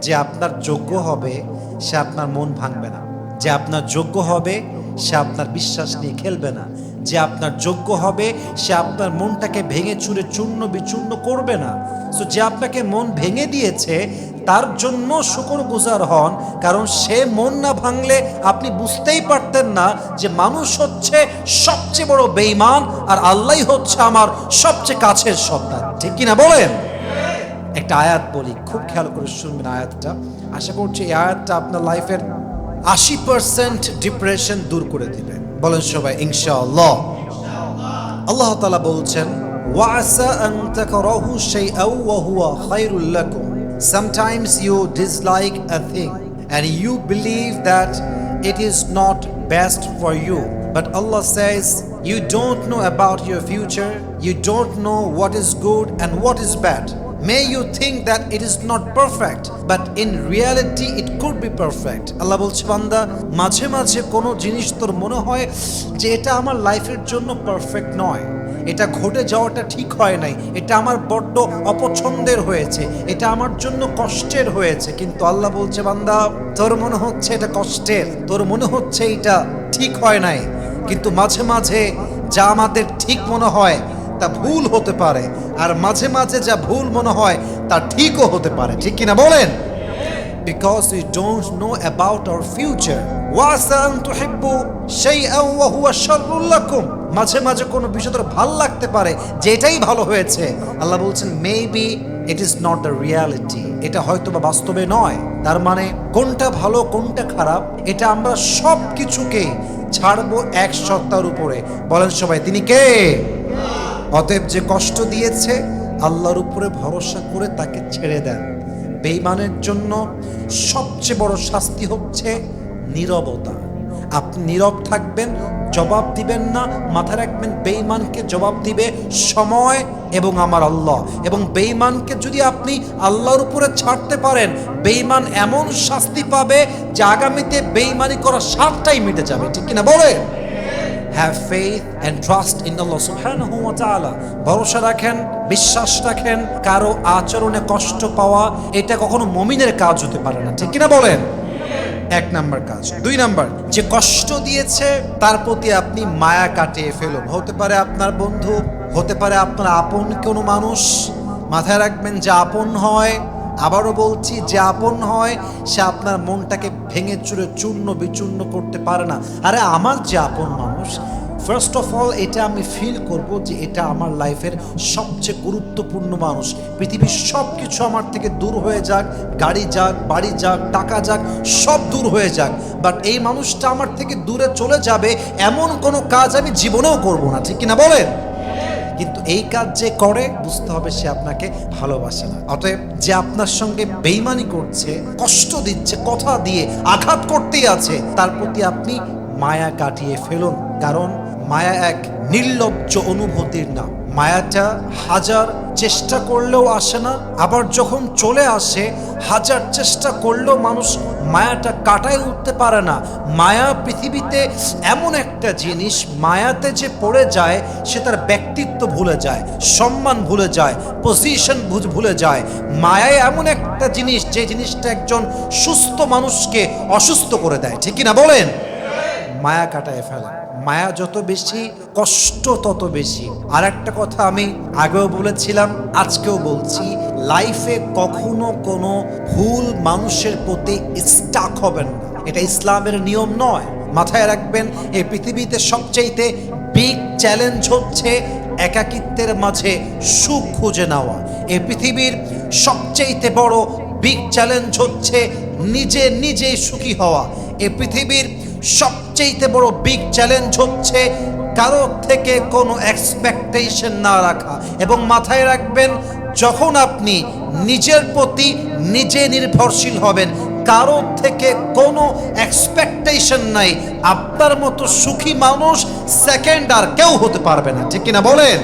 যে আপনার যোগ্য হবে সে আপনার মন ভাঙবে না, যে আপনার যোগ্য হবে সে আপনার বিশ্বাস নিয়ে খেলবে না, যে আপনার যোগ্য হবে সে আপনার মনটাকে ভেঙে চুরে চূর্ণ বিচূর্ণ করবে না। সো যে আপনাকে মন ভেঙে দিয়েছে তার জন্য শুকরগুজার হন, কারণ সে মন না ভাঙলে আপনি বুঝতেই পারতেন না যে মানুষ হচ্ছে সবচেয়ে বড় বেঈমান আর আল্লাহই হচ্ছে আমার সবচেয়ে কাছের সন্তান। ঠিক কিনা বলেন? একটা আয়াত বলি, খুব খেয়াল করে শুনবেন আয়াতটা। আশা করছি এই আয়াতটা আপনার লাইফের 80% ডিপ্রেশন দূর করে দিবে। বলেন সবাই ইনশাআল্লাহ। আল্লাহ তাআলা বলছেন, ওয়াসা আন তাকরাহু শাইআন ওয়া হুয়া খায়রুল লাকুম। Sometimes you dislike a thing and you believe that it is not best for you. But Allah says, you don't know about your future, you don't know what is good and what is bad. May you think that it is not perfect, but in reality it could be perfect. আল্লাহ বলছে, বান্দা, মাঝে মাঝে কোনো জিনিস তোর মনে হয় যে এটা আমার লাইফের জন্য পারফেক্ট নয়, এটা ঘটে যাওয়াটা ঠিক হয় নাই, এটা আমার বড্ড অপছন্দের হয়েছে, এটা আমার জন্য কষ্টের হয়েছে। কিন্তু আল্লাহ বলছে, বান্দা, তোর মনে হচ্ছে এটা কষ্টের, তোর মনে হচ্ছে এটা ঠিক হয় নাই, কিন্তু মাঝে মাঝে যা আমাদের ঠিক মনে হয় তা ভুল হতে পারে, আর মাঝে মাঝে যা ভুল মনে হয় তা ঠিকও হতে পারে। ঠিক কিনা বলেন? Because we don't know about our future. ওয়াসা আন তুহিব্বু শাইআন ওয়া হুয়া শাররুল লাকুম। মাঝে মাঝে কোনো বিষয় তোর ভালো লাগতে পারে যে এটাই ভালো হয়েছে। আল্লাহ বলছেন, maybe it is not the reality, এটা হয়তো বা বাস্তবে নয়। তার মানে কোনটা ভালো কোনটা খারাপ এটা আমরা সব কিছুকে ছাড়বো এক সত্তার উপরে। বলেন সবাই, তিনি কে? অতএব যে কষ্ট দিয়েছে আল্লাহর উপরে ভরসা করে তাকে ছেড়ে দেন। বেঈমানের জন্য সবচেয়ে বড় শাস্তি হচ্ছে নীরবতা। আপনি নীরব থাকবেন, জবাব দিবেন না। মাথায় রাখবেন, বেঈমানকে জবাব দিবে সময় এবং আমার আল্লাহ। এবং বেঈমানকে যদি আপনি আল্লাহর উপরে ছাড়তে পারেন, বেঈমান এমন শাস্তি পাবে যে আগামীতে বেঈমানি করার স্বাদটাই মিটে যাবে। ঠিক কিনা বলে? Have faith and trust in Allah subhanahu wa ta'ala. ভরসা রাখেন, বিশ্বাস রাখেন। কারো আচরণে কষ্ট পাওয়া এটা কখনো মুমিনের কাজ হতে পারে না। ঠিক কিনা বলেন? এক নাম্বার কাজ। দুই নাম্বার, যে কষ্ট দিয়েছে তার প্রতি আপনি মায়া কাটিয়ে ফেলুন। হতে পারে আপনার বন্ধু, হতে পারে আপনার আপন কোনো মানুষ। মাথায় রাখবেন, যে আপন হয়, আবারও বলছি, যে আপন হয় সে আপনার মনটাকে ভেঙে চুরে চূর্ণ বিচূর্ণ করতে পারে না। আরে আমার যে আপন মানুষ, ফার্স্ট অফ অল এটা আমি ফিল করব যে এটা আমার লাইফের সবচেয়ে গুরুত্বপূর্ণ মানুষ। পৃথিবীর সব কিছু আমার থেকে দূর হয়ে যাক, গাড়ি যাক, বাড়ি যাক, টাকা যাক, সব দূর হয়ে যাক, বাট এই মানুষটা আমার থেকে দূরে চলে যাবে এমন কোনো কাজ আমি জীবনেও করব না। ঠিক কিনা বলেন? কিন্তু এই কাজ যে করে, বুঝতে হবে সে আপনাকে ভালোবাসে না। অতএব যে আপনার সঙ্গে বেঈমানি করছে, কষ্ট দিচ্ছে, কথা দিয়ে আঘাত করতেই আছে, তার প্রতি আপনি মায়া কাটিয়ে ফেলুন। কারণ মায়া এক নির্লজ্জ অনুভূতির নাম। মায়াটা হাজার চেষ্টা করলেও আসে না, আবার যখন চলে আসে হাজার চেষ্টা করলেও মানুষ মায়াটা কাটায় উঠতে পারে না। মায়া পৃথিবীতে এমন একটা জিনিস, মায়াতে যে পড়ে যায় সে তার ব্যক্তিত্ব ভুলে যায়, সম্মান ভুলে যায়, পজিশন ভুলে যায়। মায়ায় এমন একটা জিনিস যে জিনিসটা একজন সুস্থ মানুষকে অসুস্থ করে দেয়। ঠিক কিনা বলেন? মায়া কাটায় ফেলা। মায়া যত বেশি, কষ্ট তত বেশি। আর একটা কথা আমি আগেও বলেছিলাম, আজকেও বলছি, লাইফে কখনো কোনো ভুল মানুষের প্রতি স্টাক হবেন না। এটা ইসলামের নিয়ম নয়। মাথায় রাখবেন, এই পৃথিবীতে সবচাইতে বিগ চ্যালেঞ্জ হচ্ছে একাকিত্বের মাঝে সুখ খুঁজে নেওয়া। এই পৃথিবীর সবচাইতে বড় বিগ চ্যালেঞ্জ হচ্ছে নিজে নিজেই সুখী হওয়া। এই পৃথিবীর সবচেয়ে বড় বিগ চ্যালেঞ্জ হচ্ছে কারো থেকে কোনো এক্সপেকটেশন না রাখা। এবং মাথায় রাখবেন, যখন আপনি নিজের প্রতি নিজে নির্ভরশীল হবেন, কারো থেকে কোনো এক্সপেকটেশন নাই, আপনার মতো সুখী মানুষ সেকেন্ড আর কেউ হতে পারবে না। ঠিক কিনা বলেন?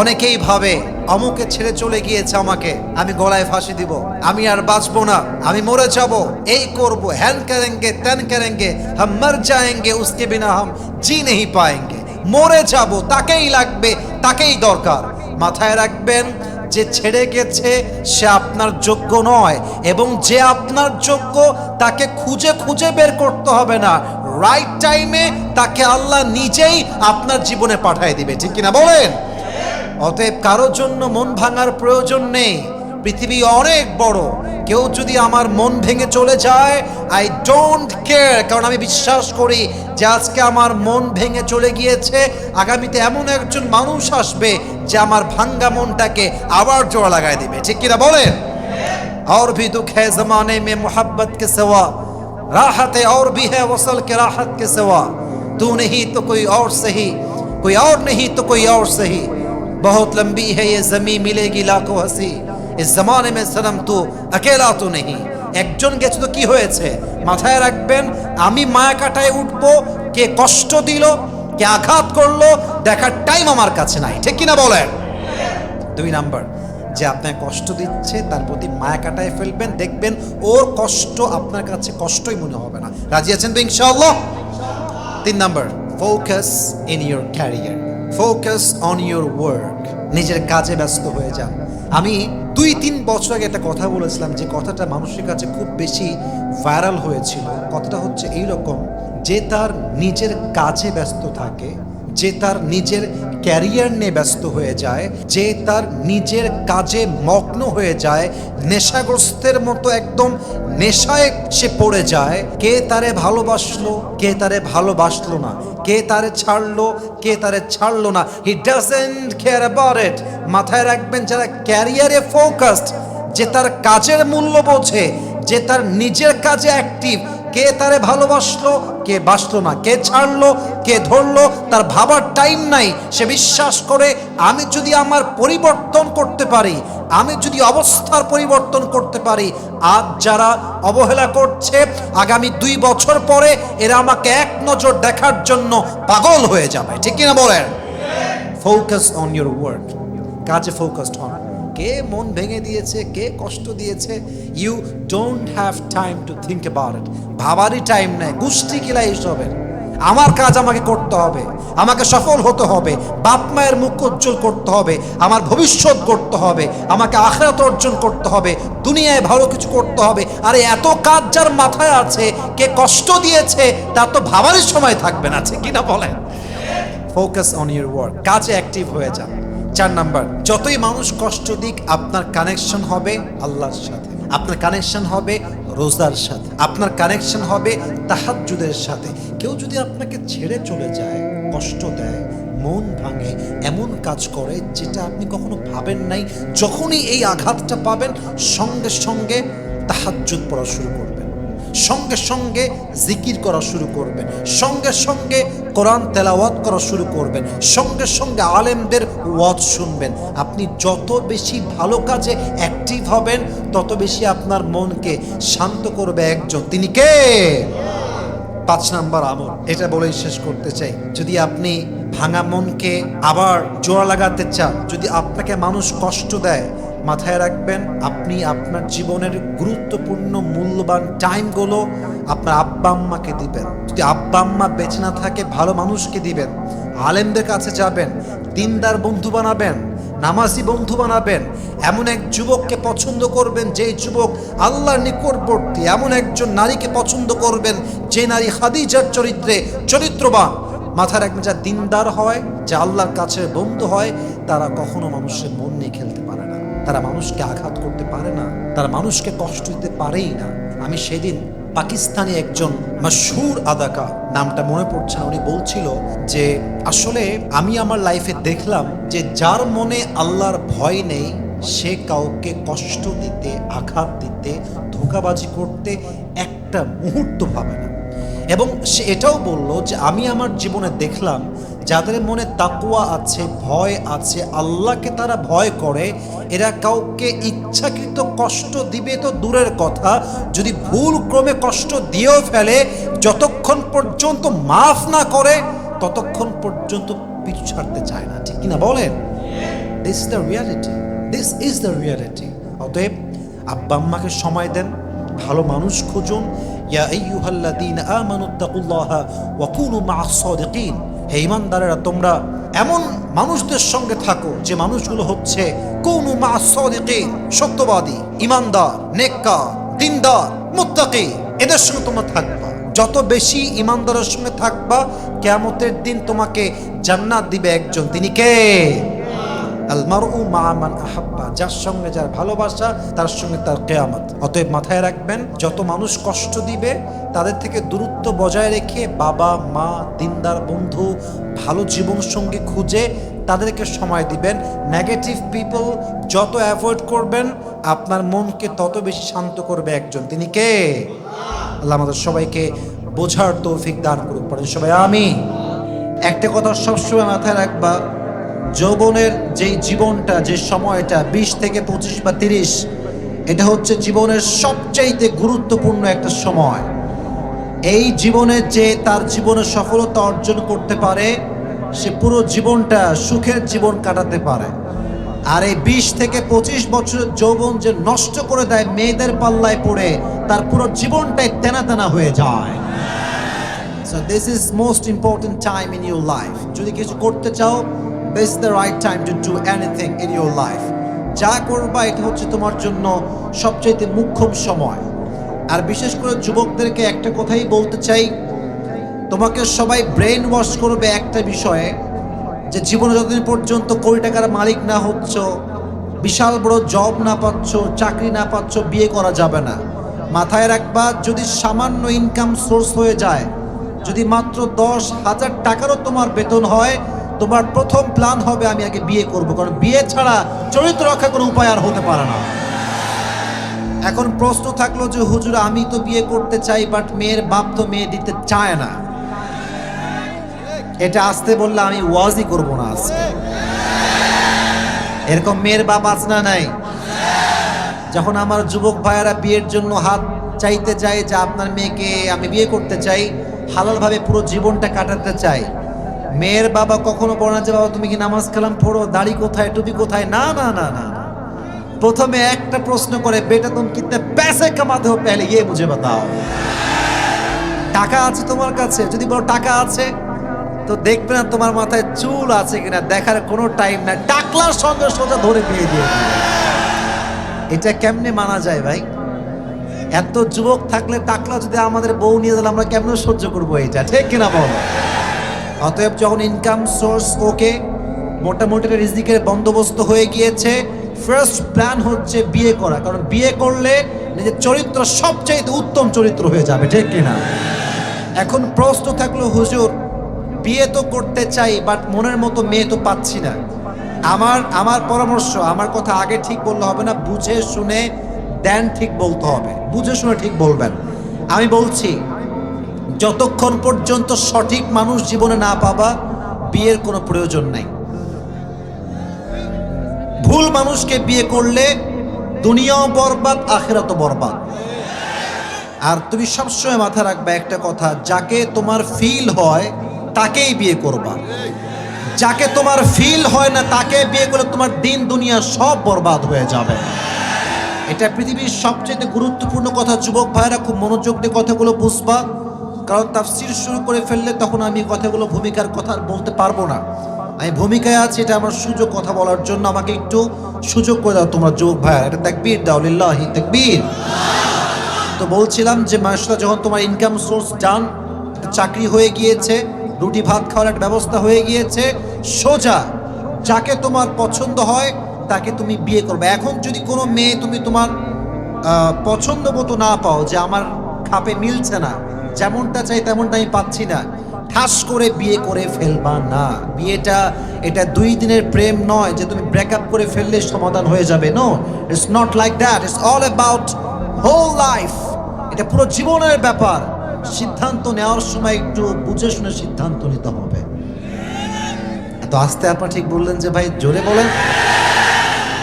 অনেকেই ভাবে অমুকে ছেড়ে চলে গিয়েছে আমাকে, আমি গলায় ফাঁসি দিব, আমি আর বাঁচবো না, আমি মরে যাব, এই করব, হ্যান করেঙ্গে ত্যান করেঙ্গে, হাম মর যায়েঙ্গে উসকে বিনা হাম জি নেহি পায়েঙ্গে। মরে যাব, তাকেই লাগবে, তাকেই দরকার। মাথায় রাখবেন, যে ছেড়ে গেছে সে আপনার যোগ্য নয়, এবং যে আপনার যোগ্য তাকে খুঁজে খুঁজে বের করতে হবে না, রাইট টাইমে তাকে আল্লাহ নিজেই আপনার জীবনে পাঠিয়ে দিবে, ঠিক কিনা বলেন? অতএব কারোর জন্য মন ভাঙার প্রয়োজন নেই। পৃথিবী অনেক বড়, কেউ যদি আমার মন ভেঙে চলে যায়, আই ডোন্ট কেয়ার, কারণ আমি বিশ্বাস করি যে আজকে আমার মন ভেঙে চলে গিয়েছে, আগামীতে এমন একজন মানুষ আসবে যে আমার ভাঙ্গা মনটাকে আবার জোড়া লাগাই দিবে, ঠিক কিনা বলেন? और भी दुख है जमाने में मोहब्बत के सिवा, राहत और भी है वसल के राहत के सिवा, तू नहीं तो कोई और सही, कोई और नहीं तो कोई और सही, बहुत लंबी है ये जमीन मिलेगी लाखों हंसी, इस जमाने में सनम तू अकेला तो नहीं। একজন গেছে তো কি হয়েছে, মাথায় রাখবেন আমি মায়া কাটায় উঠবো, কে কষ্ট দিল কে আঘাত করলো দেখার টাইম আমার কাছে নাই, ঠিক কিনা বলেন? 2 নাম্বার, যে আপনার কষ্ট দিচ্ছে তার প্রতি মায়া কাটায় ফেলবেন, দেখবেন ওর কষ্ট আপনার কাছে কষ্টই মনে হবে না। রাজি আছেন তো ইনশাআল্লাহ? 3 number, focus in your career, focus on your work, নিজের কাজে ব্যস্ত হয়ে যান। আমি 2-3 বছর আগে একটা কথা বলেছিলাম, যে কথাটা মানুষের কাছে খুব বেশি ভাইরাল হয়েছিল। কথাটা হচ্ছে এইরকম, যে তার নিজের কাজে ব্যস্ত থাকে, যে তার নিজের ক্যারিয়ার নিয়ে ব্যস্ত হয়ে যায়, যে তার নিজের কাজে মগ্ন হয়ে যায়, নেশাগ্রস্তের মতো একদম নেশায় সে পড়ে যায়, কে তারে ভালোবাসলো কে তারে ভালোবাসলো না, কে তারে ছাড়লো কে তারে ছাড়লো না, he doesn't care about it. মাথায় রাখবেন, যারা ক্যারিয়ারে ফোকাসড, যে তার কাজের মূল্য বোঝে, যে তার নিজের কাজে অ্যাক্টিভ, কে তারে ভালোবাসলো কে বাসলো না, কে ছাড়লো কে ধরলো তার ভাবার টাইম নাই। সে বিশ্বাস করে আমি যদি আমার পরিবর্তন করতে পারি, আমি যদি অবস্থার পরিবর্তন করতে পারি, আজ যারা অবহেলা করছে আগামী 2 বছর পরে এরা আমাকে এক নজর দেখার জন্য পাগল হয়ে যাবে, ঠিক কিনা বলেন? ফোকাস অন ইউর ওয়ার্ক, কাজে ফোকাসড হন। কে মন ভেঙে দিয়েছে কে কষ্ট দিয়েছে, you don't have time to think about it. ভাবারই টাইম নেই, গোষ্ঠী কিলা এইসবের। আমার কাজ আমাকে করতে হবে, আমাকে সফল হতে হবে, বাপ মায়ের মুখ উজ্জ্বল করতে হবে, আমার ভবিষ্যৎ করতে হবে, আমাকে আখিরাত অর্জন করতে হবে, দুনিয়ায় ভালো কিছু করতে হবে। আরে এত কাজ যার মাথায় আছে, কে কষ্ট দিয়েছে তার তো ভাবারই সময় থাকবে না, ঠিক কিনা বলেন? ফোকাস অন ইউর ওয়ার্ক, কাজে অ্যাক্টিভ হয়ে যান। 4 নাম্বার, যতই মানুষ কষ্ট দিক আপনার কানেকশন হবে আল্লাহর সাথে, আপনার কানেকশন হবে রোজার সাথে, আপনার কানেকশন হবে তাহাজ্জুদের সাথে। কেউ যদি আপনাকে ছেড়ে চলে যায়, কষ্ট দেয়, মন ভাঙে, এমন কাজ করে যেটা আপনি কখনো ভাবেন নাই, যখনই এই আঘাতটা পাবেন সঙ্গে সঙ্গে তাহাজ্জুদ পড়া শুরু করবেন, সঙ্গে সঙ্গে জিকির করা শুরু করবেন, সঙ্গে সঙ্গে কোরআন তেলাওয়াত করা শুরু করবেন, সঙ্গে সঙ্গে আলেমদের ওয়াজ শুনবেন। আপনি যত বেশি ভালো কাজে অ্যাক্টিভ হবেন তত বেশি আপনার মনকে শান্ত করবে একজন, তিনি কে? 5 নাম্বার আমল, এটা বলেই শেষ করতে চাই। যদি আপনি ভাঙা মনকে আবার জোড়া লাগাতে চান, যদি আপনাকে মানুষ কষ্ট দেয়, মাথায় রাখবেন আপনি আপনার জীবনের গুরুত্বপূর্ণ মূল্যবান টাইমগুলো আপনার আব্বা আম্মাকে দিবেন। যদি আব্বা আম্মা বেঁচে না থাকে ভালো মানুষকে দিবেন, আলেমদের কাছে যাবেন, দিনদার বন্ধু বানাবেন, নামাজি বন্ধু বানাবেন, এমন এক যুবককে পছন্দ করবেন যে যুবক আল্লাহর নিকটবর্তী, এমন একজন নারীকে পছন্দ করবেন যে নারী খাদিজার চরিত্রে চরিত্রবান। মাথায় রাখবেন, যা দিনদার হয়, যা আল্লাহর কাছে বন্ধু হয়, তারা কখনো মানুষের মন নিয়ে খেলতে পারে না, তারা মানুষকে আঘাত করতে পারে না, তারা মানুষকে কষ্ট দিতে পারেই না। আমি সেদিন পাকিস্তানি একজন মশহুর আদাকার, নামটা মনে পড়ছে না, উনি বলছিল যে আসলে আমি আমার লাইফে দেখলাম যে যার মনে আল্লাহর ভয় নেই সে কাউকে কষ্ট দিতে, আঘাত দিতে, ধোঁকাবাজি করতে একটা মুহূর্ত ভাবে না। এবং সে এটাও বলল যে আমি আমার জীবনে দেখলাম যাদের মনে তাকওয়া আছে, ভয় আছে, আল্লাহকে তারা ভয় করে, এরা কাউকে ইচ্ছাকৃত কষ্ট দিবে তো দূরের কথা, যদি ভুল ক্রমে কষ্ট দিয়েও ফেলে, যতক্ষণ পর্যন্ত মাফ না করে ততক্ষণ পর্যন্ত পিছু ছাড়তে চায় না, ঠিক কিনা বলেন? This is the reality, this is the reality. অতএব আব্বা আম্মাকে সময় দেন, ভালো মানুষ খুঁজুন। ইয়া আইয়ুহাল্লাযীনা আমানুত্তাকুল্লাহা ওয়া কুনু মা'আস সাদিকিন। হে ঈমানদারেরা, তোমরা এমন মানুষদের সঙ্গে থাকো যে মানুষগুলো হচ্ছে কুনু মা সাদিকিন, সত্যবাদী, ঈমানদার, নেককার, দিনদার, মুত্তাকি। এদের সঙ্গে তোমরা থাকবা। যত বেশি ঈমানদারের সঙ্গে থাকবা, কিয়ামতের দিন তোমাকে জান্নাত দিবে একজন। তিনি কে? আল মারউ মা মান আহাব্বা, যার সঙ্গে যার ভালোবাসা তার সঙ্গে তার কিয়ামত। অতএব মাথায় রাখবেন, যত মানুষ কষ্ট দিবে তাদের থেকে দূরত্ব বজায় রেখে বাবা মা, দিনদার বন্ধু, ভালো জীবন সঙ্গী খুঁজে তাদেরকে সময় দিবেন। নেগেটিভ পিপল যত অ্যাভয়েড করবেন, আপনার মনকে তত বেশি শান্ত করবে একজন। তিনি কে? আল্লাহ আমাদের সবাইকে বোঝার তৌফিক দান করুক। পড়েন সবাই আমিন। একটা কথা সবসময় মাথায় রাখবা, যৌবনের যেই জীবনটা, যে সময়টা 20 থেকে 25 বা 30, এটা হচ্ছে জীবনের সবচাইতে গুরুত্বপূর্ণ একটা সময়। এই জীবনে যে তার জীবনে সফলতা অর্জন করতে পারে, সে পুরো জীবনটা সুখের জীবন কাটাতে পারে। আর এই 20 থেকে 25 বছরের যৌবন যে নষ্ট করে দেয় মেয়েদের পাল্লায় পড়ে, তার পুরো জীবনটাই তেনা তেনা হয়ে যায়। So this is most important time in your life. যদি কিছু করতে চাও, this is the right time to do anything in your life. যা করবা এটা হচ্ছে তোমার জন্য সবচেয়ে মুখ্যম সময়। আর বিশেষ করে যুবকদেরকে একটা কথাই বলতে চাই, তোমাকে সবাই ব্রেন ওয়াশ করবে একটা বিষয়ে, যে জীবনে যতদিন পর্যন্ত কোটি টাকার মালিক না হচ্ছ, বিশাল বড় জব না পাচ্ছ, চাকরি না পাচ্ছ, বিয়ে করা যাবে না। মাথায় রাখবা, যদি সামান্য ইনকাম সোর্স হয়ে যায়, যদি মাত্র 10,000 টাকারও তোমার বেতন হয়, তোমার প্রথম প্ল্যান হবে আমি আগে বিয়ে করব, কারণ বিয়ে ছাড়া চরিত্র রক্ষা কোনো উপায় আর হতে পারে না। এখন প্রশ্ন থাকলো যে হুজুর আমি তো বিয়ে করতে চাই, বাট মেয়ের বাপ তো মেয়ে দিতে চায় না। এটা আসতে বললে আমি ওয়াজই করব না আজকে। এরকম মেয়ের বাপ আছে না নাই? যখন আমার যুবক ভাইয়েরা বিয়ের জন্য হাত চাইতে যায় যে আপনার মেয়েকে আমি বিয়ে করতে চাই, হালালভাবে পুরো জীবনটা কাটাতে চাই, মেয়ের বাবা কখনো বলে না যে বাবা তুমি কি নামাজ কালাম পড়ো, দাড়ি কোথায়, টুপি কোথায়। না না না না, প্রথমে একটা প্রশ্ন করে, বেটা তুমি কিতনে पैसे कमाते हो पहले ये मुझे बताओ। টাকা আছে তোমার কাছে? যদি বলো টাকা আছে, তো দেখবে না তোমার মাথায় চুল আছে কিনা, দেখার কোনো টাইম না, টাকলার সঙ্গে সোজা ধরে বিয়ে দিয়ে দিবে। এটা কেমনে মানা যায় ভাই? এত যুবক থাকলে টাকলা যদি আমাদের বউ নিয়ে দিলে আমরা কেমনে সহ্য করবো? এটা ঠিক কিনা বলো? অতএব যখন ইনকাম সোর্স ওকে, মোটামুটি রিজিকের বন্দোবস্ত হয়ে গিয়েছে, ফার্স্ট প্ল্যান হচ্ছে বিয়ে করা, কারণ বিয়ে করলে নিজের চরিত্র সবচেয়ে উত্তম চরিত্র হয়ে যাবে। ঠিক কিনা? এখন প্রশ্ন থাকলো হুজুর বিয়ে তো করতে চাই, বাট মনের মতো মেয়ে তো পাচ্ছি না। আমার পরামর্শ, আমার কথা আগে ঠিক বললে হবে না, বুঝে শুনে দেন ঠিক বলতে হবে, বুঝে শুনে ঠিক বলবেন। আমি বলছি, যতক্ষণ পর্যন্ত সঠিক মানুষ জীবনে না পাবা, বিয়ের কোনো প্রয়োজন নাই। ভুল মানুষকে বিয়ে করলে দুনিয়াও বরবাদ, আখিরাতও বরবাদ। আর তুমি সবসময় মাথা রাখবে একটা কথা, যাকে তোমার ফিল হয় তাকেই বিয়ে করবা। যাকে তোমার ফিল হয় না তাকে বিয়ে করলে তোমার দিন দুনিয়া সব বরবাদ হয়ে যাবে। এটা পৃথিবীর সবচেয়ে গুরুত্বপূর্ণ কথা। যুবক ভাইরা খুব মনোযোগ দিয়ে কথাগুলো বুঝবা, কারণ তাফসীর শুরু করে ফেললে তখন আমি কথাগুলো ভূমিকার কথা বলতে পারবো না। আমি ভূমিকায় আছি, এটা আমার সুযোগ কথা বলার জন্য, আমাকে একটু সুযোগ করে দাও তোমরা যুবক ভাইরা। এটা তাকবীর দাও, লিল্লাহি তাকবীর। তো বলছিলাম যে মাশাআল্লাহ, যখন তোমার ইনকাম সোর্স ডান, চাকরি হয়ে গিয়েছে, রুটি ভাত খাওয়ার একটা ব্যবস্থা হয়ে গিয়েছে, সোজা যাকে তোমার পছন্দ হয় তাকে তুমি বিয়ে করবে। এখন যদি কোনো মেয়ে তুমি তোমার পছন্দ মতো না পাও, যে আমার খাপে মিলছে না, যেমনটা চাই তেমনটা আমি পাচ্ছি না, ঠাস করে বিয়ে করে ফেলবা না। বিয়েটা এটা 2 দিনের প্রেম নয় যে তুমি ব্রেকআপ করে ফেললে সমাধান হয়ে যাবে। No, it's not like that. It's all about whole life. এটা পুরো জীবনের ব্যাপার। সিদ্ধান্ত নেওয়ার সময় একটু বুঝে শুনে সিদ্ধান্ত নিতে হবে। এত আস্তে আপনারা ঠিক বললেন যে ভাই, জোরে বলেন।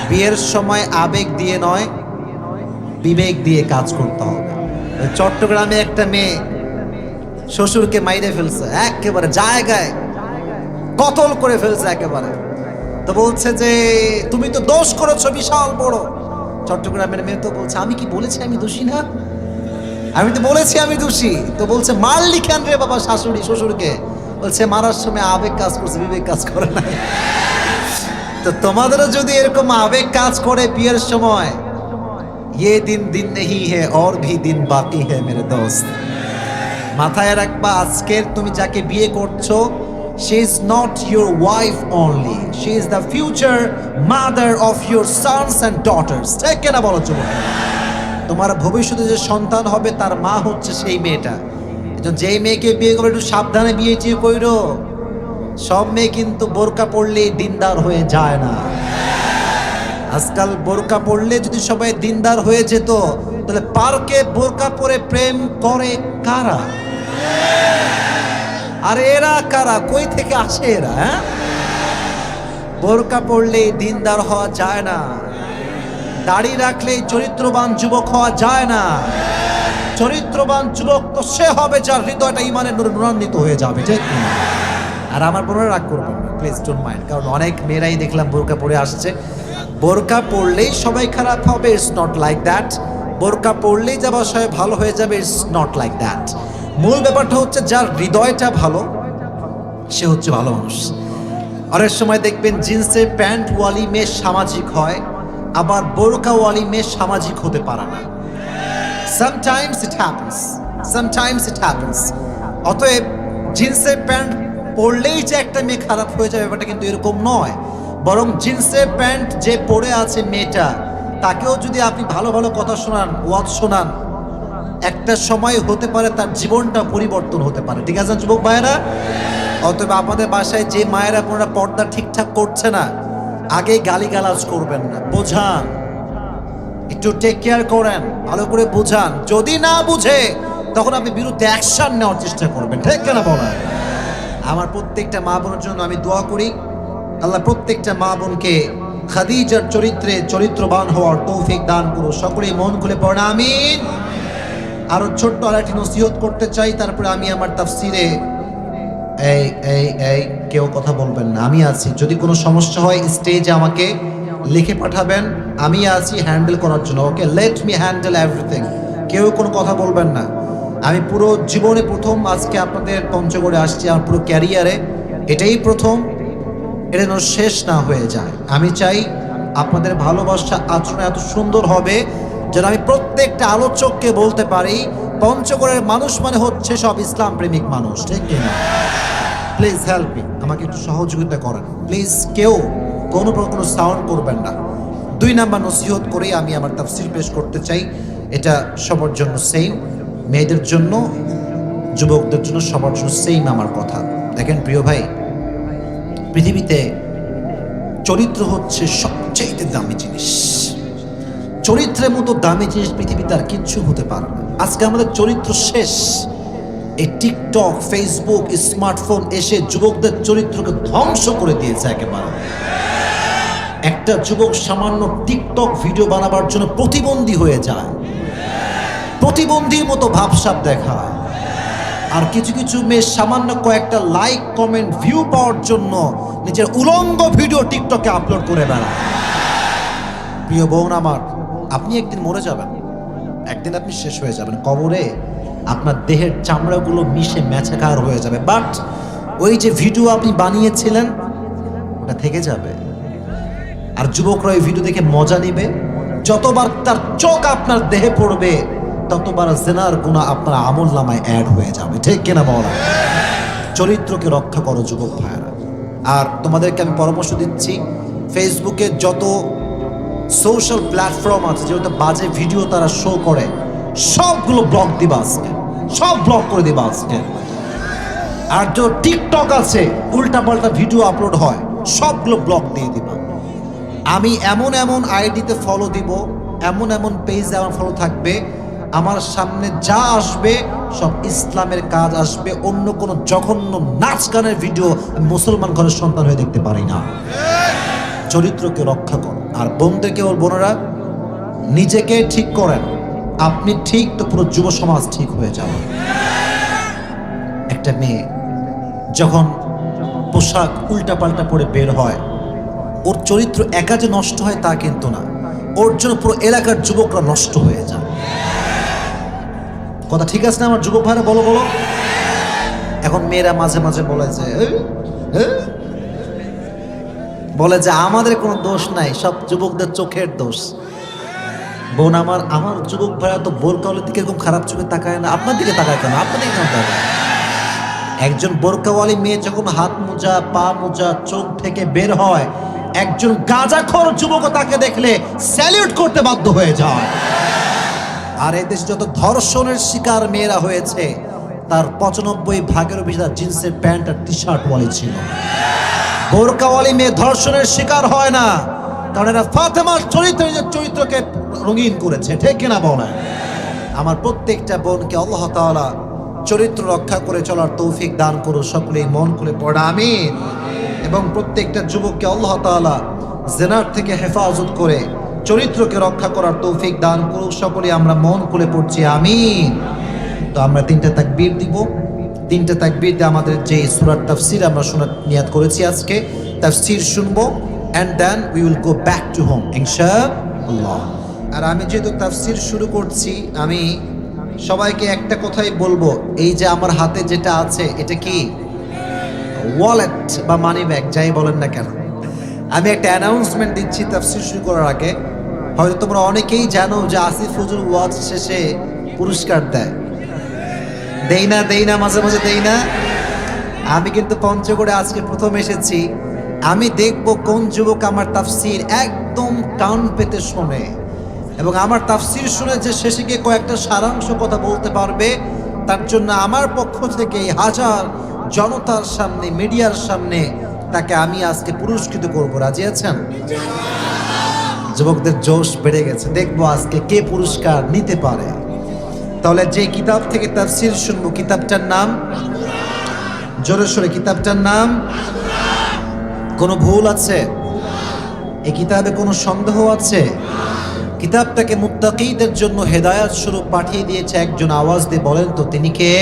বিয়ের সময় আবেগ দিয়ে নয়, বিবেক দিয়ে কাজ করতে হবে। চট্টগ্রামে একটা মেয়ে শ্বশুরকে মাইরে ফেলছে, একেবারে জায়গায় কতল করে ফেলছে একেবারে। তো বলছে যে তুমি তো দোষ করেছো বিশাল বড়। চট্টগ্রামের মেয়ে তো বলছে আমি কি বলেছি আমি দোষী না? আমি তো বলেছি আমি দোষী। তো বলছে মারলি কেন রে বাবা শাশুড়ি শ্বশুরকে? বলছে মারার সময় আবেগ কাজ করছে, বিবেক কাজ করে না। তো তোমাদেরও যদি এরকম আবেগ কাজ করে বিয়ের সময়, ये दिन दिन नहीं है और भी दिन बाकी है मेरे दोस्त। মাথায় রাখবা, আজকের তুমি যাকে বিয়ে করছো, she is not your wife only, she is the future mother of your sons and daughters। ঠিক কিনা বলো যুবক? তোমার ভবিষ্যতে যে সন্তান হবে তার মা হচ্ছে সেই মেয়েটা। যেই মেয়েকে বিয়ে করবে একটু সাবধানে বিয়ে টিয়ে কইরো। সব মেয়ে কিন্তু বোরকা পড়লেই দিনদার হয়ে যায় না। আজকাল বোরকা পড়লে যদি সবাই দিনদার হয়ে যেত, তাহলে পার্কে বোরকা পরে প্রেম করে কারা? আর এরা কারা? কই থেকে আসে এরা? হ্যাঁ, বোরকা পড়লেই দিনদার হওয়া যায় না, দাড়ি রাখলেই চরিত্রবান যুবক হওয়া যায় না। চরিত্রবান যুবক তো সে হবে যার হৃদয়টা ইমানের নূরে নূরান্বিত হয়ে যাবে। ঠিক না? আর আমার বোনেরা রাগ করবেন না, প্লিজ ডোন্ট মাইন্ড, কারণ অনেক মেয়েরাই দেখলাম বোরকা পরে আসছে। বোরকা পড়লেই সবাই খারাপ হবে, ইটস নট লাইক দ্যাট। বোরকা পড়লেই যাবা সবাই ভালো হয়ে যাবে, ইটস নট লাইক দ্যাট। মূল ব্যাপারটা হচ্ছে যার হৃদয়টা ভালো সে হচ্ছে ভালো মানুষ। অনেক সময় দেখবেন জিন্সের প্যান্ট ওয়ালি মেয়ে সামাজিক হয়, আবার বোরকা ওয়ালি মেয়ে সামাজিক হতে পারে না। Sometimes it happens, sometimes it happens। অতএব জিন্সের প্যান্ট পরলেই যে একটা মেয়ে খারাপ হয়ে যাবে ব্যাপারটা কিন্তু এরকম নয়। বরং জিন্সের প্যান্ট যে পরে আছে মেয়েটা, তাকেও যদি আপনি ভালো ভালো কথা শোনান, ওয়াজ শোনান, একটা সময় হতে পারে তার জীবনটা পরিবর্তন হতে পারে। ঠিক আছে যুবক ভাইয়েরা? অতএব আপনাদের বাসায় যে মায়েরা আপনারা পর্দা ঠিকঠাক করছে না, আগে গালিগালাজ করবেন না, বোঝান, একটু টেক কেয়ার করেন, ভালো করে বোঝান। যদি না বুঝে তখন আপনি বিরুদ্ধে অ্যাকশন নেওয়ার চেষ্টা করবেন। ঠিক কেন বলেন? আমার প্রত্যেকটা মা বোনের জন্য আমি দোয়া করি, আল্লাহ প্রত্যেকটা মা বোনকে খাদিজার চরিত্রে চরিত্রবান হওয়ার তৌফিক দান করো। সকলেই মন খুলে পড়েন আমিন। আরো ছোট্ট আরেকটি নসিহত করতে চাই, তারপরে আমি আমার তাফসিরে এই এই এই কেউ কথা বলবেন না, আমি আছি। যদি কোনো সমস্যা হয় স্টেজে আমাকে লিখে পাঠাবেন, আমি আছি হ্যান্ডেল করার জন্য। ওকে, লেট মি হ্যান্ডেল এভরিথিং। কেউ কোনো কথা বলবেন না। আমি পুরো জীবনে প্রথম আজকে আপনাদের পঞ্চগড়ে আসছি, আমার পুরো ক্যারিয়ারে এটাই প্রথম। এটা যেন শেষ না হয়ে যায়। আমি চাই আপনাদের ভালোবাসা আচরণ এত সুন্দর হবে যেন আমি প্রত্যেকটা আলোচককে বলতে পারি পঞ্চগড়ের মানুষ মানে হচ্ছে সব ইসলাম প্রেমিক মানুষ। ঠিক কিনা? প্লিজ হেল্প মি, আমাকে একটু সহযোগিতা করেন প্লিজ। কেউ কোনো সাউন্ড করবেন না। 2 নাম্বার নসিহত করে আমি আমার তাফসীর পেশ করতে চাই। এটা সবার জন্য সেম, মেয়েদের জন্য, যুবকদের জন্য, সবার জন্য সেম আমার কথা। দেখেন প্রিয় ভাই, পৃথিবীতে চরিত্র হচ্ছে সবচেয়ে দামি জিনিস। চরিত্রের মতো দামি জিনিস পৃথিবীতে আর কিচ্ছু হতে পারে না। আজকে আমাদের চরিত্র শেষ। এই টিকটক, ফেসবুক, স্মার্টফোন এসে যুবকদের চরিত্রকে ধ্বংস করে দিয়েছে একেবারে। একটা যুবক সামান্য টিকটক ভিডিও বানাবার জন্য প্রতিবন্ধী হয়ে যায়, প্রতিবন্ধীর মতো ভাবসাব দেখায়। আর কিছু কিছু মেয়ে সামান্য কয়েকটা লাইক, কমেন্ট, ভিউ পাওয়ার জন্য নিজের উলঙ্গ ভিডিও টিকটকে আপলোড করে বেড়ায়। প্রিয় বোন আমার, আপনি একদিন মরে যাবেন, একদিন আপনি শেষ হয়ে যাবেন। কবরে আপনার দেহের চামড়াগুলো মিশে মেছাকার হয়ে যাবে, বাট ওই যে ভিডিও আপনি বানিয়েছিলেন ওটা থেকে যাবে। আর যুবকরা ওই ভিডিও দেখে মজা নিবে। যতবার তার চোখ আপনার দেহে পড়বে ততবার জেনার গুনাহ আপনার আমল নামায় অ্যাড হয়ে যাবে। ঠিক কিনা বলা? চরিত্রকে রক্ষা করো যুবক ভাইরা। আর তোমাদেরকে আমি পরামর্শ দিচ্ছি, ফেসবুকে যত সোশ্যাল প্ল্যাটফর্ম আছে যেহেতু বাজে ভিডিও তারা শো করে, সবগুলো ব্লক দিবা আজকে, সব ব্লক করে দিবা আজকে। আর যে টিকটক আছে উল্টাপাল্টা ভিডিও আপলোড হয়, সবগুলো ব্লক দিয়ে দিবা। আমি এমন এমন আইডিতে ফলো দিব, এমন এমন পেজে আমার ফলো থাকবে, আমার সামনে যা আসবে সব ইসলামের কাজ আসবে। অন্য কোনো জঘন্য নাচ গানের ভিডিও মুসলমান ঘরের সন্তান হয়ে দেখতে পারি না। চরিত্রকে রক্ষা করো। আর বোনদেরকে ওর বোনেরা নিজেকে ঠিক করেন, আপনি ঠিক তো পুরো যুব সমাজ ঠিক হয়ে যাবে। একটা মেয়ে যখন পোশাক উল্টাপাল্টা পরে বের হয়, ওর চরিত্র একা যে নষ্ট হয় তা কিন্তু না, ওর জন্য পুরো এলাকার যুবকরা নষ্ট হয়ে যায়। কথা ঠিক আছে না আমার যুবক ভাইরা? বলো বলো। এখন মেয়েরা মাঝে মাঝে বলে যে বলে যে আমাদের কোনো দোষ নাই, সব যুবকদের চোখের দোষ। বোন আমার যুবক ভাইয়া তো বোরকাওয়ালির দিকে এরকম খারাপ চোখে তাকায় না, আপনার দিকে তাকায় কেন? আপনার দিকে কেন তাকায়? একজন বোরকাওয়ালি মেয়ে যখন হাত মোজা পা মোজা চোখ থেকে বের হয়, একজন গাঁজাখোর যুবক তাকে দেখলে স্যালিউট করতে বাধ্য হয়ে যায়। আর এদেশ যত ধর্ষণের শিকার মেয়েরা হয়েছে তার 95% বেশি জিন্সের প্যান্ট আর টি শার্ট ওয়ালি ছিল। বোরকাওয়ালি মেয়ে ধর্ষণের শিকার হয় না, কারণ এরা ফাতেমার চরিত্রকে রঙিন করেছে। ঠিক কিনা বলেন? আমার প্রত্যেকটা বোনকে আল্লাহ তাআলা চরিত্র রক্ষা করে চলার তৌফিক দান করুন। সকলেই মন খুলে পড়া আমিন। এবং প্রত্যেকটা যুবককে আল্লাহ তাআলা জিনার থেকে হেফাজত করে চরিত্রকে রক্ষা করার তৌফিক দান করুন। সকলেই আমরা মন খুলে পড়ছি আমিন। তো আমরা 3টা তাকবীর দিব। 3টা তাকবীর দিয়ে আমাদের যে সূরার তাফসীর আমরা শোনার নিয়ত করেছি, আজকে তাফসীর শুনবো, and then we will go back to home ইনশাআল্লাহ। আর আমি যেহেতু তাফসীর শুরু করছি, আমি সবাইকে একটা কথাই বলবো, এই যে আমার হাতে যেটা আছে এটা কি ওয়ালেট বা মানি ব্যাগ, যাই বলেন না কেন। আমি একটা অ্যানাউন্সমেন্ট দিচ্ছি তাফসীর শুরু করার আগে। হয়তো তোমরা অনেকেই জানো যে আসিফ হুজুর ওয়াজ শেষে পুরস্কার দেয়। দেই না মাঝে মাঝে দেই না। আমি কিন্তু পঞ্চগড়ে আজকে প্রথম এসেছি। আমি দেখব কোন যুবক আমার তাফসীর একদম কান পেতে শোনে এবং আমার তাফসীর শুনে যে শেষে গিয়ে কয়েকটা সারাংশ কথা বলতে পারবে, তার জন্য আমার পক্ষ থেকে হাজার জনতার সামনে, মিডিয়ার সামনে তাকে আমি আজকে পুরস্কৃত করব। রাজি আছেন? যুবকদের জোশ বেড়ে গেছে, দেখবো আজকে কে পুরস্কার নিতে পারে। তাহলে যে কিতাব থেকে তাফসীর শুনবো, কিতাবটার নাম জোরে সোরে, কিতাবটার নাম। কোনো ভুল আছে? এই কিতাবে কোনো সন্দেহ আছে? কিতাবটাকে মুত্তাকীদের জন্য হেদায়েত স্বরূপ পাঠিয়ে দিয়েছে একজন। আওয়াজ দিয়ে বলেন তো তিনি কে?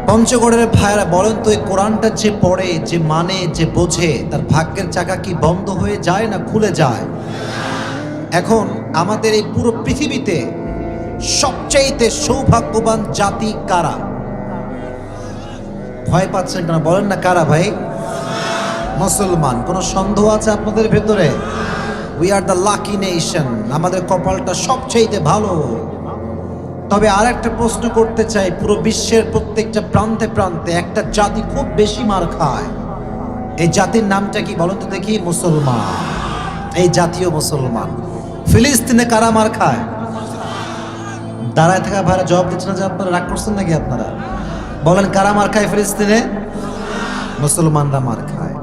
পঞ্চগড়ের ভাইরা বলেন তো, এই কোরআনটা যে পড়ে, যে মানে, যে বোঝে, তার ভাগ্যের চাকা কি বন্ধ হয়ে যায় না খুলে যায়? এখন আমাদের এই পুরো পৃথিবীতে সবচাইতে সৌভাগ্যবান জাতি কারা? ভয় পাচ্ছেন কেন? বলেন না কারা ভাই? মুসলমান। কোনো সন্দেহ আছে আপনাদের ভেতরে? We are the lucky nation. আমাদের কপালটা সবচাইতে ভালো। তবে আর একটা প্রশ্ন করতে চাই, পুরো বিশ্বের প্রত্যেকটা প্রান্তে প্রান্তে একটা জাতি খুব বেশি মার খায়। এই জাতির নামটা কি বলেন তো দেখি? মুসলমান। এই জাতীয় মুসলমান। ফিলিস্তিনে কারা মার খায়? দাঁড়ায় থাকা ভাইরা জবাব দিচ্ছে না যে আপনারা রাগ করছেন নাকি? আপনারা বলেন কারা মার খায় ফিলিস্তিনে? মুসলমানরা মার খায়।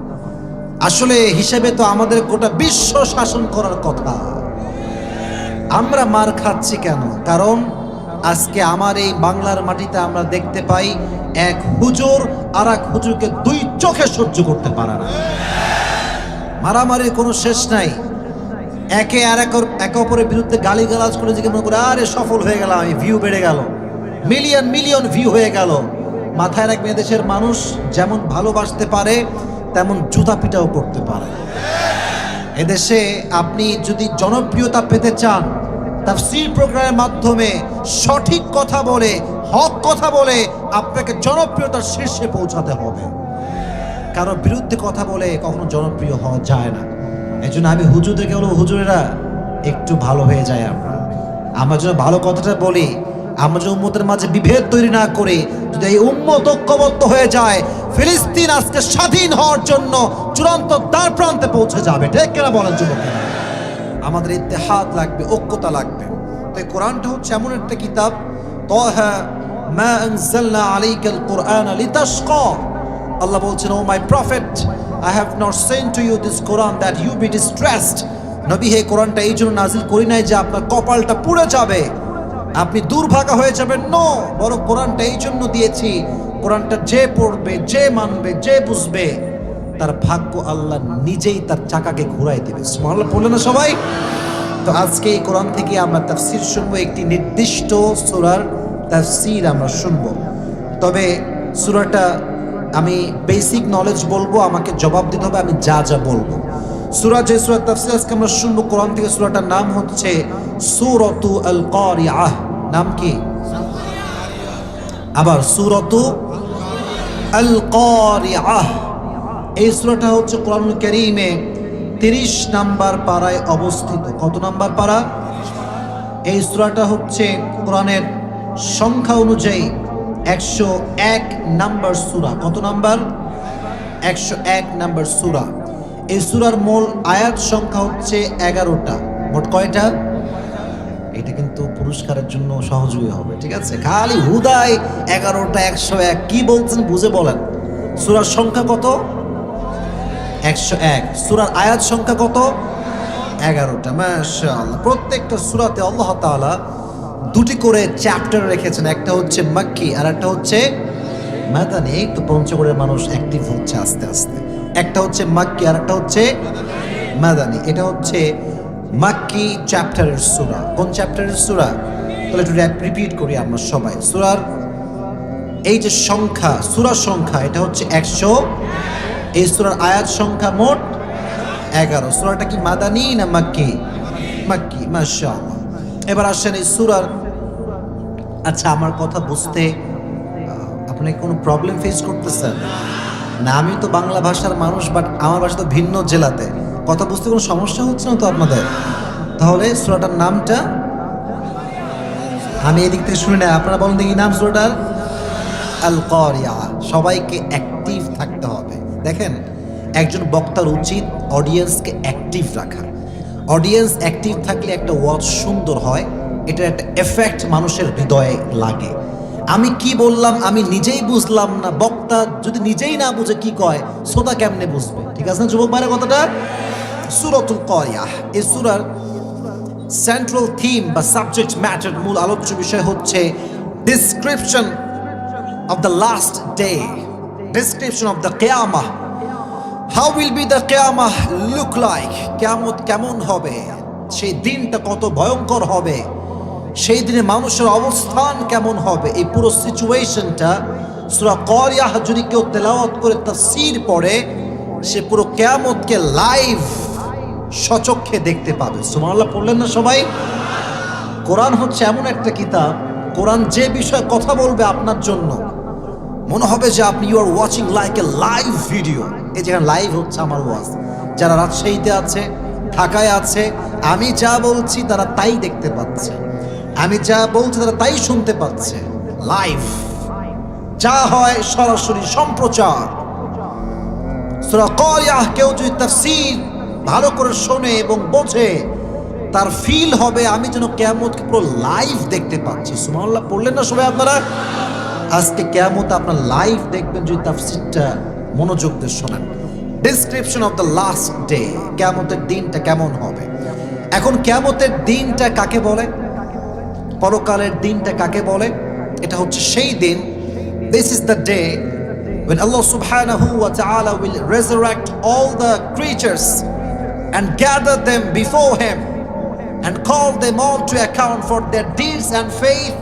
আসলে হিসেবে তো আমাদের গোটা বিশ্ব শাসন করার কথা। আমরা মার খাচ্ছি কেন? কারণ আজকে আমার এই বাংলার মাটিতে আমরা দেখতে পাই এক হুজুর আর এক হুজুরকে 2 চোখে সহ্য করতে পারে না। মারামারির কোনো শেষ নাই। একে অপরের বিরুদ্ধে গালিগালাজ করে যে মনে করে আরে সফল হয়ে গেলাম, আমি ভিউ বেড়ে গেল, মিলিয়ন মিলিয়ন ভিউ হয়ে গেল। মাথায় রাখবে, দেশের মানুষ যেমন ভালোবাসতে পারে তেমন জুতা পিটাও করতে পারে। এদেশে আপনি যদি জনপ্রিয়তা পেতে চান, তাফসীর প্রোগ্রামের মাধ্যমে সঠিক কথা বলে, হক কথা বলে আপনাকে জনপ্রিয়তার শীর্ষে পৌঁছাতে হবে। কারো বিরুদ্ধে কথা বলে কখনো জনপ্রিয় হওয়া যায় না। এই জন্য আমি হুজুরদেরকে বলবো, হুজুরেরা একটু ভালো হয়ে যায়। আমরা যেন ভালো কথাটা বলি, আমরা যেন উম্মতের মাঝে বিভেদ তৈরি না করে, যদি এই উম্মত ঐক্যবদ্ধ হয়ে যায়, ফিলিস্তিন আজকে স্বাধীন হওয়ার জন্য চূড়ান্ত দ্বার প্রান্তে পৌঁছে যাবে। ঠিক কিনা বলেন যুবকেরা? আমাদের ইত্তেহাদ লাগবে, ঐক্যতা লাগবে। তো এই কোরআনটা হচ্ছে এমন একটা কিতাব, তাহা মা আনজালনা আলাইকাল কুরআনা লিতাশকা। আল্লাহ বলছেন, O my prophet, I have not sent to you this Quran that you be distressed. নবী, হে কোরআনটা এই জন্য নাজিল করি নাই যে আপনার কপালটা পুড়ে যাবে, আপনি দুর্ভাগা হয়ে যাবেন। নো, বরং কোরআনটা এই জন্য দিয়েছি, কোরআনটা যে পড়বে, যে মানবে, যে বুঝবে, তার ভাগ্য আল্লাহ নিজেই তার চাকাকে ঘুরাই দেবে। সুবহানাল্লাহ বললেন না সবাই? তো আজকে এই কোরআন থেকে আমরা তাফসীর শুনবো, একটি নির্দিষ্ট সূরার তাফসীর আমরা শুনবো। তবে সূরাটা আমি বেসিক নলেজ বলবো, আমাকে জবাব দিতে হবে আমি যা যা বলবো। সূরা যে সূরা তাফসীর আজকে আমরা শুনবো কোরআন থেকে, সূরাটার নাম হচ্ছে সূরাতু আল কারিআহ। নাম কি? আবার সূরাতু আল কারিআহ, এই সূরাটা হচ্ছে কোরআনুল কারীমে 30 নাম্বার পারায় অবস্থিত। কত নাম্বার পারা? এই সূরাটা হচ্ছে কোরআনের সংখ্যা অনুযায়ী 101 নাম্বার সূরা। কত নাম্বার? 101 নাম্বার সূরা। এই সূরার মূল আয়াত সংখ্যা হচ্ছে 11টা। মোট কয়টা? এটা কিন্তু পুরস্কারের জন্য সহযোগী হবে, ঠিক আছে? খালি হুদাই 11টা 101 কি বলছেন বুঝে বলেন। সূরার সংখ্যা কত? 101। সূরার আয়াত সংখ্যা কত? 11টা। মাশাআল্লাহ। প্রত্যেকটা সূরাতে আল্লাহ তাআলা দুটি করে চ্যাপ্টার রেখেছেন, একটা হচ্ছে মাক্কি আর একটা হচ্ছে মাদানী। তো পঞ্চগড়ের মানুষ অ্যাক্টিভ হচ্ছে আস্তে আস্তে। একটা হচ্ছে মাক্কি আর একটা হচ্ছে মাদানী। এটা হচ্ছে মাক্কি চ্যাপ্টারের সূরা। কোন চ্যাপ্টারের সূরা? তাহলে একটু রিপিট করি আমরা সবাই। সূরার এই যে সংখ্যা, সূরার সংখ্যা এটা হচ্ছে 100। এই সূরার আয়াত সংখ্যা মোট 11। সূরাটা কি মাদানী না মাক্কি? মাক্কি। মাশাআল্লাহ। এবার আসেন এই সূরার, আচ্ছা আমার কথা বুঝতে আপনি কোনো প্রবলেম ফেস করতেছেন না? আমি তো বাংলা ভাষার মানুষ, বাট আমার ভাষা তো ভিন্ন জেলাতে, কথা বুঝতে কোনো সমস্যা হচ্ছে না তো আপনাদের? তাহলে সূরাটার নামটা আমি এদিক থেকে শুনে নেই, আপনারা বলেন দেখি নাম সূরাটার। আল কারিআহ। সবাইকে অ্যাক্টিভ থাকতে হবে। দেখেন, একজন বক্তার উচিত অডিয়েন্সকে অ্যাক্টিভ রাখা। অডিয়েন্স অ্যাক্টিভ থাকলে একটা ওয়াজ সুন্দর হয়, এটার একটা এফেক্ট মানুষের হৃদয়ে লাগে। আমি কি বললাম আমি নিজেই বুঝলাম না, বক্তা যদি নিজেই না বুঝে কি কয় শ্রোতা কেমনে বুঝবে? ঠিক আছে না যুবক ভাইরা কথাটা? সূরাতুল কারিআহ এই সূরার সেন্ট্রাল থিম বা সাবজেক্ট ম্যাটার, মূল আলোচ্য বিষয় হচ্ছে description of the last day, description of the qiyamah. How will be the qiyamah look like? কিয়ামত কেমন হবে, সেই দিনটা কত ভয়ঙ্কর হবে, সেই দিনে মানুষের অবস্থান কেমন হবে, এই পুরো সিচুয়েশনটা সূরা কারিআহ যদি কেউ তেলাওয়াত করে তাফসীর পড়ে, সে পুরো কিয়ামতকে লাইভ সচক্ষে দেখতে পাবে। সুবহানাল্লাহ পড়লেন না সবাই? কোরআন হচ্ছে এমন একটা কিতাব, কোরআন যে বিষয়ে কথা বলবে আপনার জন্য মনে হবে যে আপনি you are watching like a live video. এই যেখানে লাইভ হচ্ছে আমার ওয়াজ, যারা রাজশাহীতে আছে, ঢাকায় আছে, আমি যা বলছি তারা তাই দেখতে পাচ্ছে, আমি যা বলছি তারা তাই শুনতে পাচ্ছে। লাইভ যা হয় সরাসরি সম্প্রচার। সূরা কারিআহ কেউ যদি তাফসীর ভালো করে শোনে এবং বোঝে, তার ফিল হবে আমি যেন কিয়ামতকে পুরো লাইভ দেখতে পাচ্ছি। সুবহানাল্লাহ পড়লেন না সবাই আপনারা? আজকে কিয়ামত আপনার লাইভ দেখবেন যদি তাফসীরটা মনোযোগ দিয়ে শোনেন। Description of the last day, কিয়ামতের দিনটা কেমন হবে। এখন কিয়ামতের দিনটা কাকে বলে, পরকালের দিনটা কাকে বলে? এটা হচ্ছে সেই দিন, this is the day when Allah subhanahu wa ta'ala will resurrect all the creatures and gather them before him and call them all to account for their deeds and faith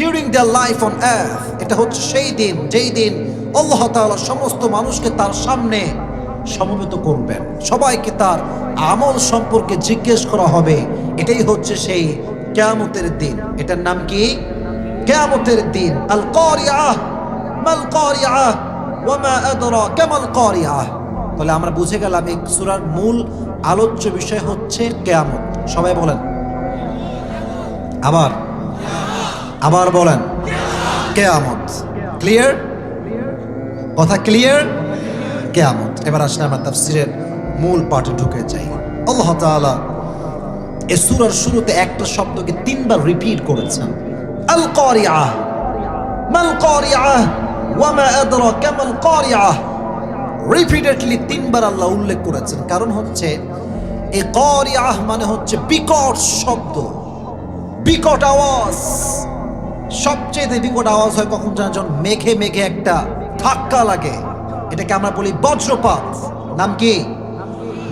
during their life on earth. এটা হচ্ছে সেই দিন যেই দিন আল্লাহ তাআলা সমস্ত মানুষকে তার সামনে সমবেত করবেন, সবাইকে তার আমল সম্পর্কে জিজ্ঞেস করা হবে। এটাই হচ্ছে সেই কিয়ামতের দিন। এটার নাম কি? কিয়ামতের দিন। আল কারিআহ, মাল কারিআহ ওয়া মা আদরাকা মাল কারিআহ। তাহলে আমরা বুঝে গেলাম এই সূরার মূল আলোচ্য বিষয় হচ্ছে কিয়ামত। সবাই বলেন, আবার বলেন, কিয়ামত। ক্লিয়ার? কথা ক্লিয়ার? কিয়ামত। এবার আসলে আমরা তাফসীরের মূল পাঠে ঢুকে যাই। আল্লাহ তাআলা এই সূরার শুরুতে একটা শব্দকে 3 বার রিপিট করেছেন, আল কারিআহ, মাল কারিআহ ওয়া মা আদরাকা মাল কারিআহ। রিপিটেডলি 3 বার আল্লাহ উল্লেখ করেছেন। কারণ হচ্ছে এই কারিআহ মানে হচ্ছে বিকট শব্দ, বিকট আওয়াজ। সবচেয়ে বিকট আওয়াজ হয় কখন জানেন? যখন মেঘে মেঘে একটা ধাক্কা লাগে, এটাকে আমরা বলি বজ্রপাত। নাম কি?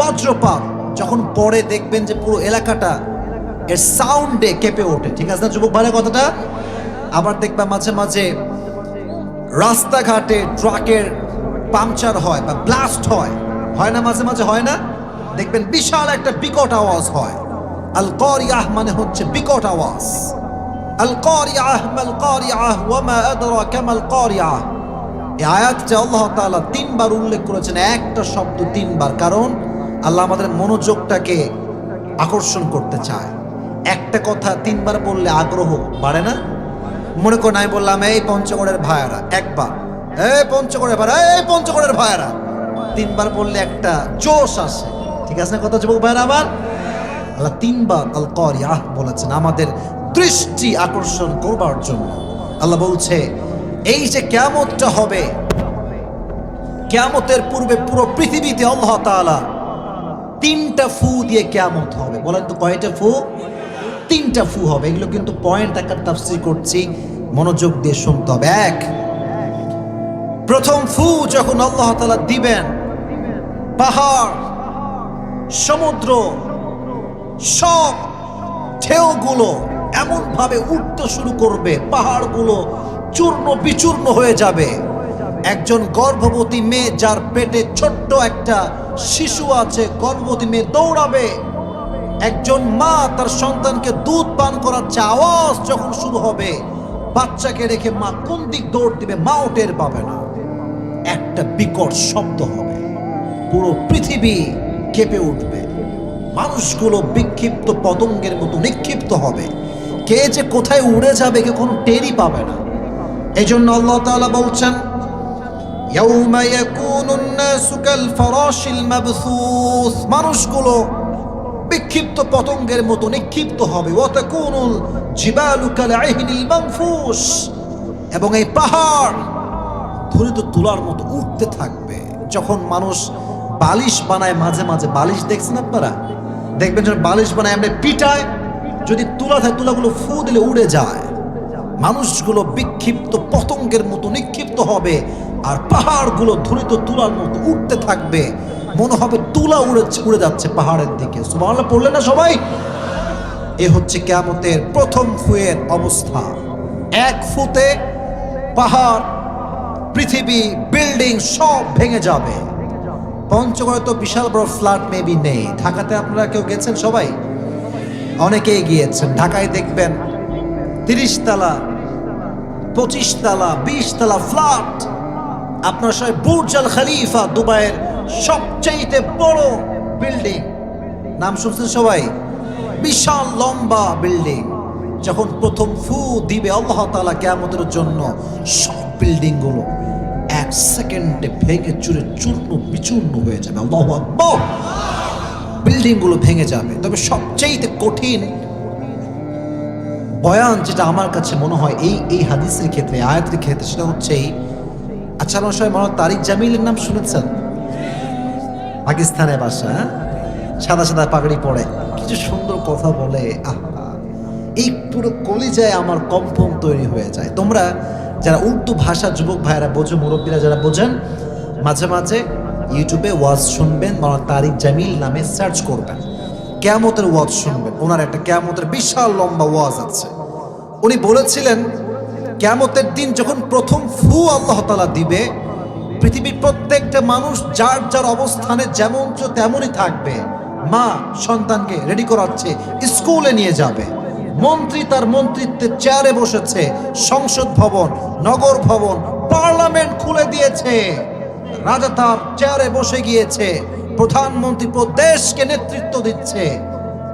বজ্রপাত। যখন পরে দেখবেন যে পুরো এলাকাটা এর সাউন্ডে কেঁপে ওঠে। ঠিক আছে না যুবক ভাইরা কথাটা? আবার দেখবা মাঝে মাঝে রাস্তাঘাটে ট্রাকের পাংচার হয় বা ব্লাস্ট হয়, হয় না? মাঝে মাঝে হয় না? দেখবেন বিশাল একটা বিকট আওয়াজ হয়। আল কারিআহ মানে হচ্ছে বিকট আওয়াজ। আল কারিআহ মাল কারিআহ ওয়া মা আদরাকা মাল কারিআহ। এই আয়াতটা আল্লাহ তাআলা তিনবার উল্লেখ করেছেন, একটা শব্দ তিনবার, কারণ আল্লাহ আমাদের মনোযোগটাকে আকর্ষণ করতে চায়। একটা কথা তিনবার বললে আগ্রহ বাড়ে না? মনে করুন আমি বললাম এই পঞ্চগড়ের ভাইয়ারা, একবার এই পঞ্চগড়ের ভাইয়ারা, এই পঞ্চগড়ের ভাইয়ারা, তিনবার বললে একটা জোশ আসে, ঠিক আছে না কথা যুবক ভাইয়ারা? আবার আল্লাহ তিনবার আল কারিআহ বলেছেন আমাদের দৃষ্টি আকর্ষণ করবার জন্য। আল্লাহ বলছে এই যে কিয়ামতটা হবে, কিয়ামতের পূর্বে পুরো পৃথিবীতে আল্লাহ তাআলা তিনটা ফু দিয়ে কিয়ামত হবে। বলেন তো কয়টা ফু? তিনটা ফু হবে। এগুলো কিন্তু পয়েন্ট আকার তাফসীর করছি, মনোযোগ দিয়ে শুনতে হবে। এক, প্রথম ফু যখন আল্লাহ তাআলা দিবেন, পাহাড় সমুদ্র সব ঢেউগুলো এমন ভাবে উঠতে শুরু করবে, পাহাড়গুলো চূর্ণ বিচূর্ণ হয়ে যাবে। একজন গর্ভবতী মেয়ে যার পেটে ছোট্ট একটা শিশু আছে, গর্ভবতী মেয়ে দৌড়াবে। একজন মা তার সন্তানকে দুধ পান করাচ্ছে, আওয়াজ যখন শুরু হবে, বাচ্চাকে রেখে মা কোন দিক দৌড় দিবে মাও টের পাবে না। একটা বিকট শব্দ হবে, পুরো পৃথিবী কেঁপে উঠবে, মানুষগুলো বিক্ষিপ্ত পতঙ্গের মতো নিক্ষিপ্ত হবে, কে যে কোথায় উড়ে যাবে কে কোনো টেরই পাবে না। এই জন্য আল্লাহ তাআলা বলছেন ইয়াউমা ইয়াকুনুন নাসু কাল ফারাশিল মাবসুস, মানুষগুলো বিক্ষিপ্ত পতঙ্গের মতো নিক্ষিপ্ত হবে। ওয়া তাকুনুল জিবালু কাল আহনিল মানফুস, এবং এই পাহাড় ধরিত তুলার মতো উঠতে থাকবে। যখন মানুষ বালিশ বানায়, মাঝে মাঝে বালিশ দেখছেন আপনারা, দেখবেন যখন বালিশ বানায় আমরা পিটায়, যদি তুলা থাকে তুলাগুলো ফু দিলে উড়ে যায়। মানুষগুলো বিক্ষিপ্ত পতঙ্গের মতো নিক্ষিপ্ত হবে, আর পাহাড়গুলো ধরিত তুলার মতো উঠতে থাকবে, মনে হবে তুলা উড়ে যাচ্ছে পাহাড়ের দিকে। সুবহানাল্লাহ পড়লেন না সবাই? এ হচ্ছে কিয়ামতের প্রথম ফুয়ের অবস্থা। এক ফুতে পাহাড়, পৃথিবী, বিল্ডিং সব ভেঙে যাবে। পঞ্চগড়ে তো বিশাল বড় ফ্ল্যাট মেবি নেই, ঢাকাতে আপনারা কেউ গেছেন? সবাই অনেকেই গিয়েছেন। ঢাকায় দেখবেন 30 তলা, 25 তলা, 20 তলা ফ্ল্যাট। আপনার সবাই বুর্জ আল খলিফা, দুবাইয়ের সবচেয়ে বড় বিল্ডিং, নাম শুনছেন সবাই? বিশাল লম্বা বিল্ডিং। যখন প্রথম ফু দিবে আল্লাহ তাআলা কিয়ামতের জন্য, সব বিল্ডিং গুলো এক সেকেন্ডে ভেঙে চুরে চূর্ণ বিচূর্ণ হয়ে যাবে। আল্লাহু আকবার! বিল্ডিং গুলো ভেঙে যাবে। তবে সবচেয়ে কঠিন বয়ান যেটা আমার কাছে মনে হয় এই হাদিসের ক্ষেত্রে, আয়াতের ক্ষেত্রে, সেটা হচ্ছে আচ্ছা আমার সবাই মনে তারিক জামিলের নাম শুনেছেন? পাকিস্তানে বাসা, সাদা সাদা পাগড়ি পরে, কিছু সুন্দর কথা বলে, এই পুরো কলিজায় আমার কম্পন তৈরি হয়ে যায়। তোমরা যারা উর্দু ভাষা যুবক ভাইয়েরা বোঝো, মুরব্বীরা যারা বোঝেন, মাঝে মাঝে ইউটিউবে ওয়াজ শুনবেন, মাওলানা তারিক জামিল নামে সার্চ করবেন, কিয়ামতের ওয়াজ শুনবেন। ওনার একটা কিয়ামতের বিশাল লম্বা ওয়াজ আছে। উনি বলেছিলেন কিয়ামতের দিন যখন প্রথম ফু আল্লাহ তাআলা দিবে, পৃথিবীর প্রত্যেকটা মানুষ যার যার অবস্থানে যেমন তেমনই থাকবে। মা সন্তানকে রেডি করাচ্ছে, স্কুলে নিয়ে যাবে। মন্ত্রী তার মন্ত্রিত্বের চেয়ারে বসেছে, সংসদ ভবন, নগর ভবন, পার্লামেন্ট খুলে দিয়েছে, রাজা তার চেয়ারে বসে গিয়েছে, প্রধানমন্ত্রী পুরো দেশকে নেতৃত্ব দিচ্ছে,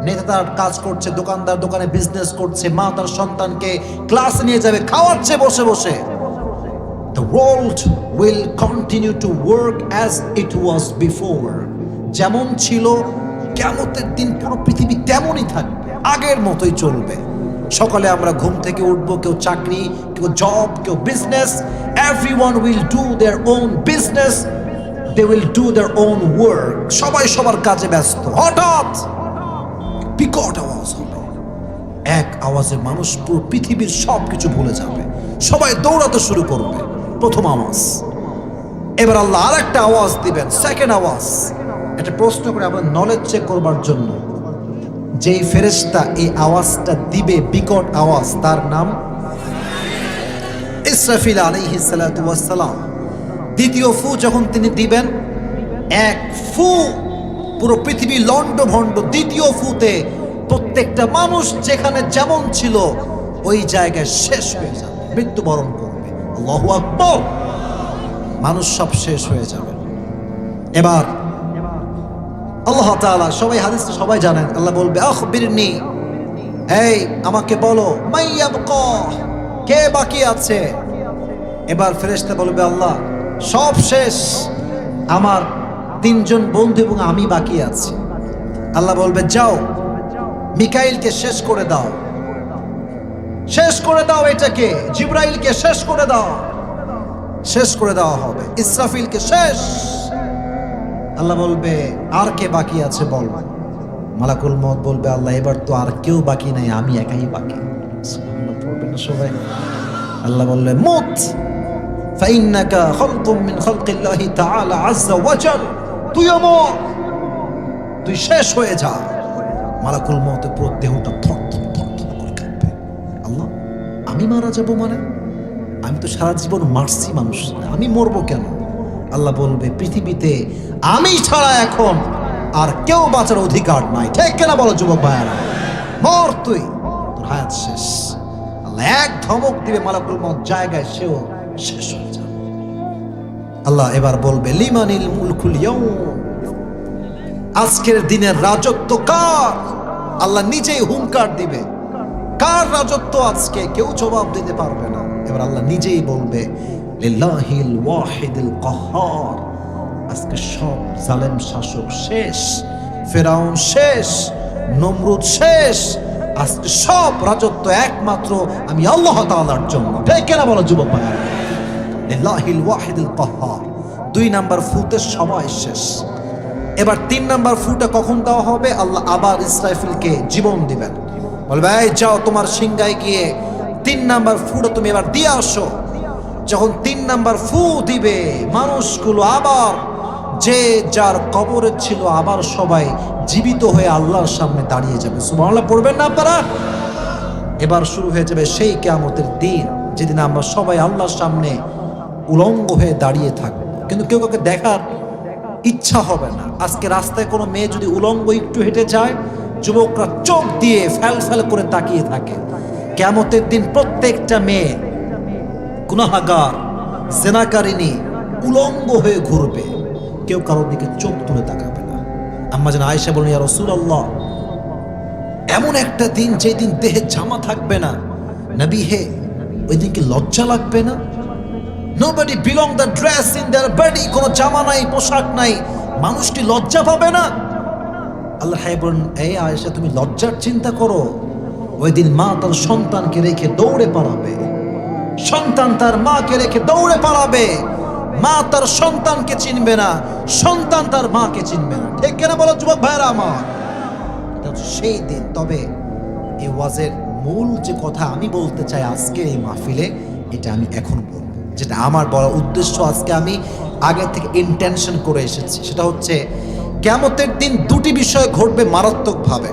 নেতা তার কাজ করছে, দোকানদার দোকানে বিজনেস করছে, মা তার সন্তানকে ক্লাসে নিয়ে যাবে, খাওয়াচ্ছে বসে বসে। The world will continue to work as it was before. যেমন ছিল কিয়ামতের দিন পুরো পৃথিবী তেমনই থাকবে, আগের মতোই চলবে। সকালে আমরা ঘুম থেকে উঠবো, কেউ চাকরি, কেউ জব, কেউ business. Everyone will do their own business, they will do their own work. সবাই সবার কাজে ব্যস্ত। হঠাৎ বিকট আওয়াজ হবে, এক আওয়াজে মানুষ পুরো পৃথিবীর সব কিছু ভুলে যাবে, সবাই দৌড়াতে শুরু করবে। প্রথম আওয়াজ। এবার আল্লাহ আর একটা আওয়াজ দিবেন, সেকেন্ড আওয়াজ। একটা প্রশ্ন করে আমরা নলেজ চেক করবার জন্য, যেই ফেরেশতা এই আওয়াজটা দিবে, বিকট আওয়াজ, তার নাম ইসরাফিল আলাইহিস সালাতু ওয়াস সালাম। দ্বিতীয় ফু যখন তিনি দিবেন, এক ফু পুরো পৃথিবী লন্ডভন্ড। দ্বিতীয় ফুতে প্রত্যেকটা মানুষ যেখানে যেমন ছিল ওই জায়গায় শেষ হয়ে যাবে, মৃত্যুবরণ করবে। আল্লাহু আকবার। মানুষ সব শেষ হয়ে যাবে। এবার আল্লাহ তাআলা, সবাই হাদিসটা সবাই জানেন, আল্লাহ বলবে আখবিরনি, এই আমাকে বলো, মাইয়াবকা, কে বাকি আছে? এবার ফেরেশতা বলবে আল্লাহ সব শেষ, আমার 3 জন বন্ধু এবং আমি বাকি আছি। আল্লাহ বলবে যাও মিকাইলকে শেষ করে দাও, শেষ করে দাও, এটাকে জিবরাইলকে শেষ করে দাও। শেষ করে দেওয়া হবে। ইসরাফিলকে শেষ। আল্লাহ বলবে আর কে বাকি আছে বল। মালাকুল মউত বলবে আল্লাহ এবার তো আর কেউ বাকি নাই, আমি একাই বাকি। সুবহানাল্লাহ, পড়বেন না সবাই? আল্লাহ বললে মুত ফাইন্নাকা খালকুম মিন খালকিল্লাহি তাআলা আযজা ওয়াজাল, তুইও মর, তুই শেষ হয়ে যা। মালাকুল মউতের পুরো দেহটা থরথর থরথর করে কাঁপবে। আল্লাহ আমি মারা যাব মানে? আমি তো সারা জীবন মারছি মানুষ, আমি মরবো কেন? আল্লাহ বলবে পৃথিবীতে আমি ছাড়া এখন আর কেউ বাঁচার অধিকার নাই। ঠিক কেনা বলো যুবক ভাইয়ারা? মর তুই, তোর হায়াত শেষ। আল্লাহ এক ধমক দিবে, মালাকুল মউত জায়গায় সেও শেষ হয়ে যাবে। আল্লাহ এবার বলবে লিমানিল মুলকুল ইয়াউম, আজকের দিনের রাজত্ব কার? আল্লাহ নিজেই হুঙ্কার দিবে, কার রাজত্ব আজকে? কেউ জবাব দিতে পারবে না। এবার আল্লাহ নিজেই বলবে লিল্লাহিল ওয়াহিদুল কাহ্হার, আজকে সব জালেম শাসক শেষ, ফেরাউন শেষ, নমরুদ শেষ, আজকে সব রাজত্ব একমাত্র আমি আল্লাহ তাআলার জন্য। ঠিক কিনা বলো যুবক ভাইরা? লিল্লাহিল ওয়াহিদুল কাহ্হার। 2 নাম্বার ফুতে সবাই শেষ। এবার 3 নাম্বার ফুটা কখন দেওয়া হবে? আল্লাহ আবার ইসরাফিলকে জীবন দিবেন, বলবে এই যাও তোমার সিংহায় গিয়ে 3 নাম্বার ফুটা তুমি এবার দিয়ে আসো। যখন 3 নাম্বার ফু দিবে, মানুষগুলো আবার যে যার কবরে ছিল আবার সবাই জীবিত হয়ে আল্লাহর সামনে দাঁড়িয়ে যাবে। সুবহানাল্লাহ, পড়বেন না আপনারা? এবার শুরু হয়ে যাবে সেই কিয়ামতের দিন, যেদিন আমরা সবাই আল্লাহর সামনে উলঙ্গ হয়ে দাঁড়িয়ে থাকবো, কিন্তু কেউ কাউকে দেখার ইচ্ছা হবে না। আজকে রাস্তায় কোনো মেয়ে যদি উলঙ্গ একটু হেঁটে যায়, যুবকরা চোখ দিয়ে ফ্যাল ফ্যাল করে তাকিয়ে থাকে। কিয়ামতের দিন প্রত্যেকটা মেয়ে গুনাহগার, জেনাকারিনী উলঙ্গ হয়ে ঘুরবে, কেউ কারোর দিকে চোখ তুলে তাকাবে না। আম্মা জান আয়েশা বলেন ইয়া রাসূলুল্লাহ, এমন একটা দিন যেই দিন দেহে জামা থাকবে না, নবী হে ওই দিন কি লজ্জা লাগবে না? Nobody belong the dress in their body, কোনো জামা নাই, পোশাক নাই, মানুষ কি লজ্জা পাবে না? আল্লাহ বলেন এই আয়েশা তুমি লজ্জার চিন্তা করো, ওই দিন মা তার সন্তানকে রেখে দৌড়ে পালাবে, সন্তান তার মাকে রেখে দৌড়ে পালাবে, মা তার সন্তানকে চিনবে না, সন্তান তার মাকে চিনবে না। ঠিক কিনা বলো যুবক ভাইরা আমার? এটা হচ্ছে সেই দিন। তবে এই ওয়াজের মূল যে কথা আমি বলতে চাই আজকে এই মাহফিলে, এটা আমি এখন বলবো, যেটা আমার বড় উদ্দেশ্য। আজকে আমি আগে থেকে ইন্টেনশন করে এসেছি, সেটা হচ্ছে কিয়ামতের দিন 2টি বিষয় ঘটবে মারাত্মকভাবে।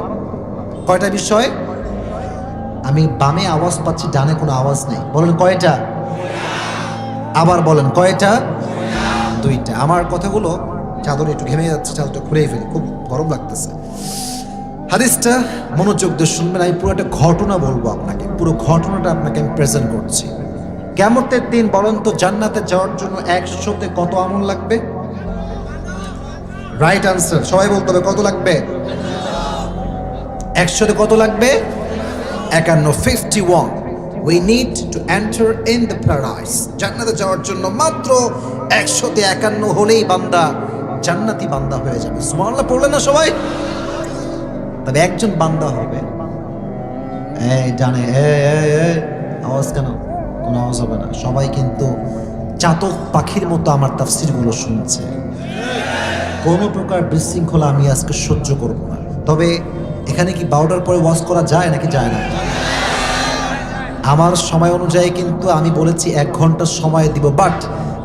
কয়টা বিষয়? আমি বামে আওয়াজ পাচ্ছি, ডানে কোনো আওয়াজ নেই। বলেন কয়টা? আবার বলেন কয়টা? 2টা। আমার কথাগুলো চাদর একটু ঘেমে যাচ্ছে, চাদরটা খুলেই ফেলি, খুব গরম লাগতেছে। হাদিসটা মনোযোগ দিয়ে শুনবেন। আমি পুরো একটা ঘটনা বলবো আপনাকে, পুরো ঘটনাটা আপনাকে আমি প্রেজেন্ট করছি। কিয়ামতের দিন বলেন তো জান্নাতে যাওয়ার জন্য 100তে কত আমল লাগবে? রাইট আনসার সবাই বলতে হবে, কত লাগবে? 100তে কত লাগবে? 51। We need to enter in the paradise. জান্নাতে যাওয়ার জন্য মাত্র 100তে 51 হলেই বান্দা জান্নাতি বান্দা হয়ে যাবে। সুবহানাল্লাহ, পড়লেন না সবাই? তবে একজন বান্দা হবে, এই জানে আওয়াজ কেন? কোনো আওয়াজ হবে না। সবাই কিন্তু চাতক পাখির মতো আমার তাফসিরগুলো শুনছে। কোনো প্রকার বিশৃঙ্খলা আমি আজকে সহ্য করব না। তবে এখানে কি 12টার পরে ওয়াজ করা যায় নাকি যায় না? আমার সময় অনুযায়ী কিন্তু আমি বলেছি 1 ঘন্টা সময় দিব, বাট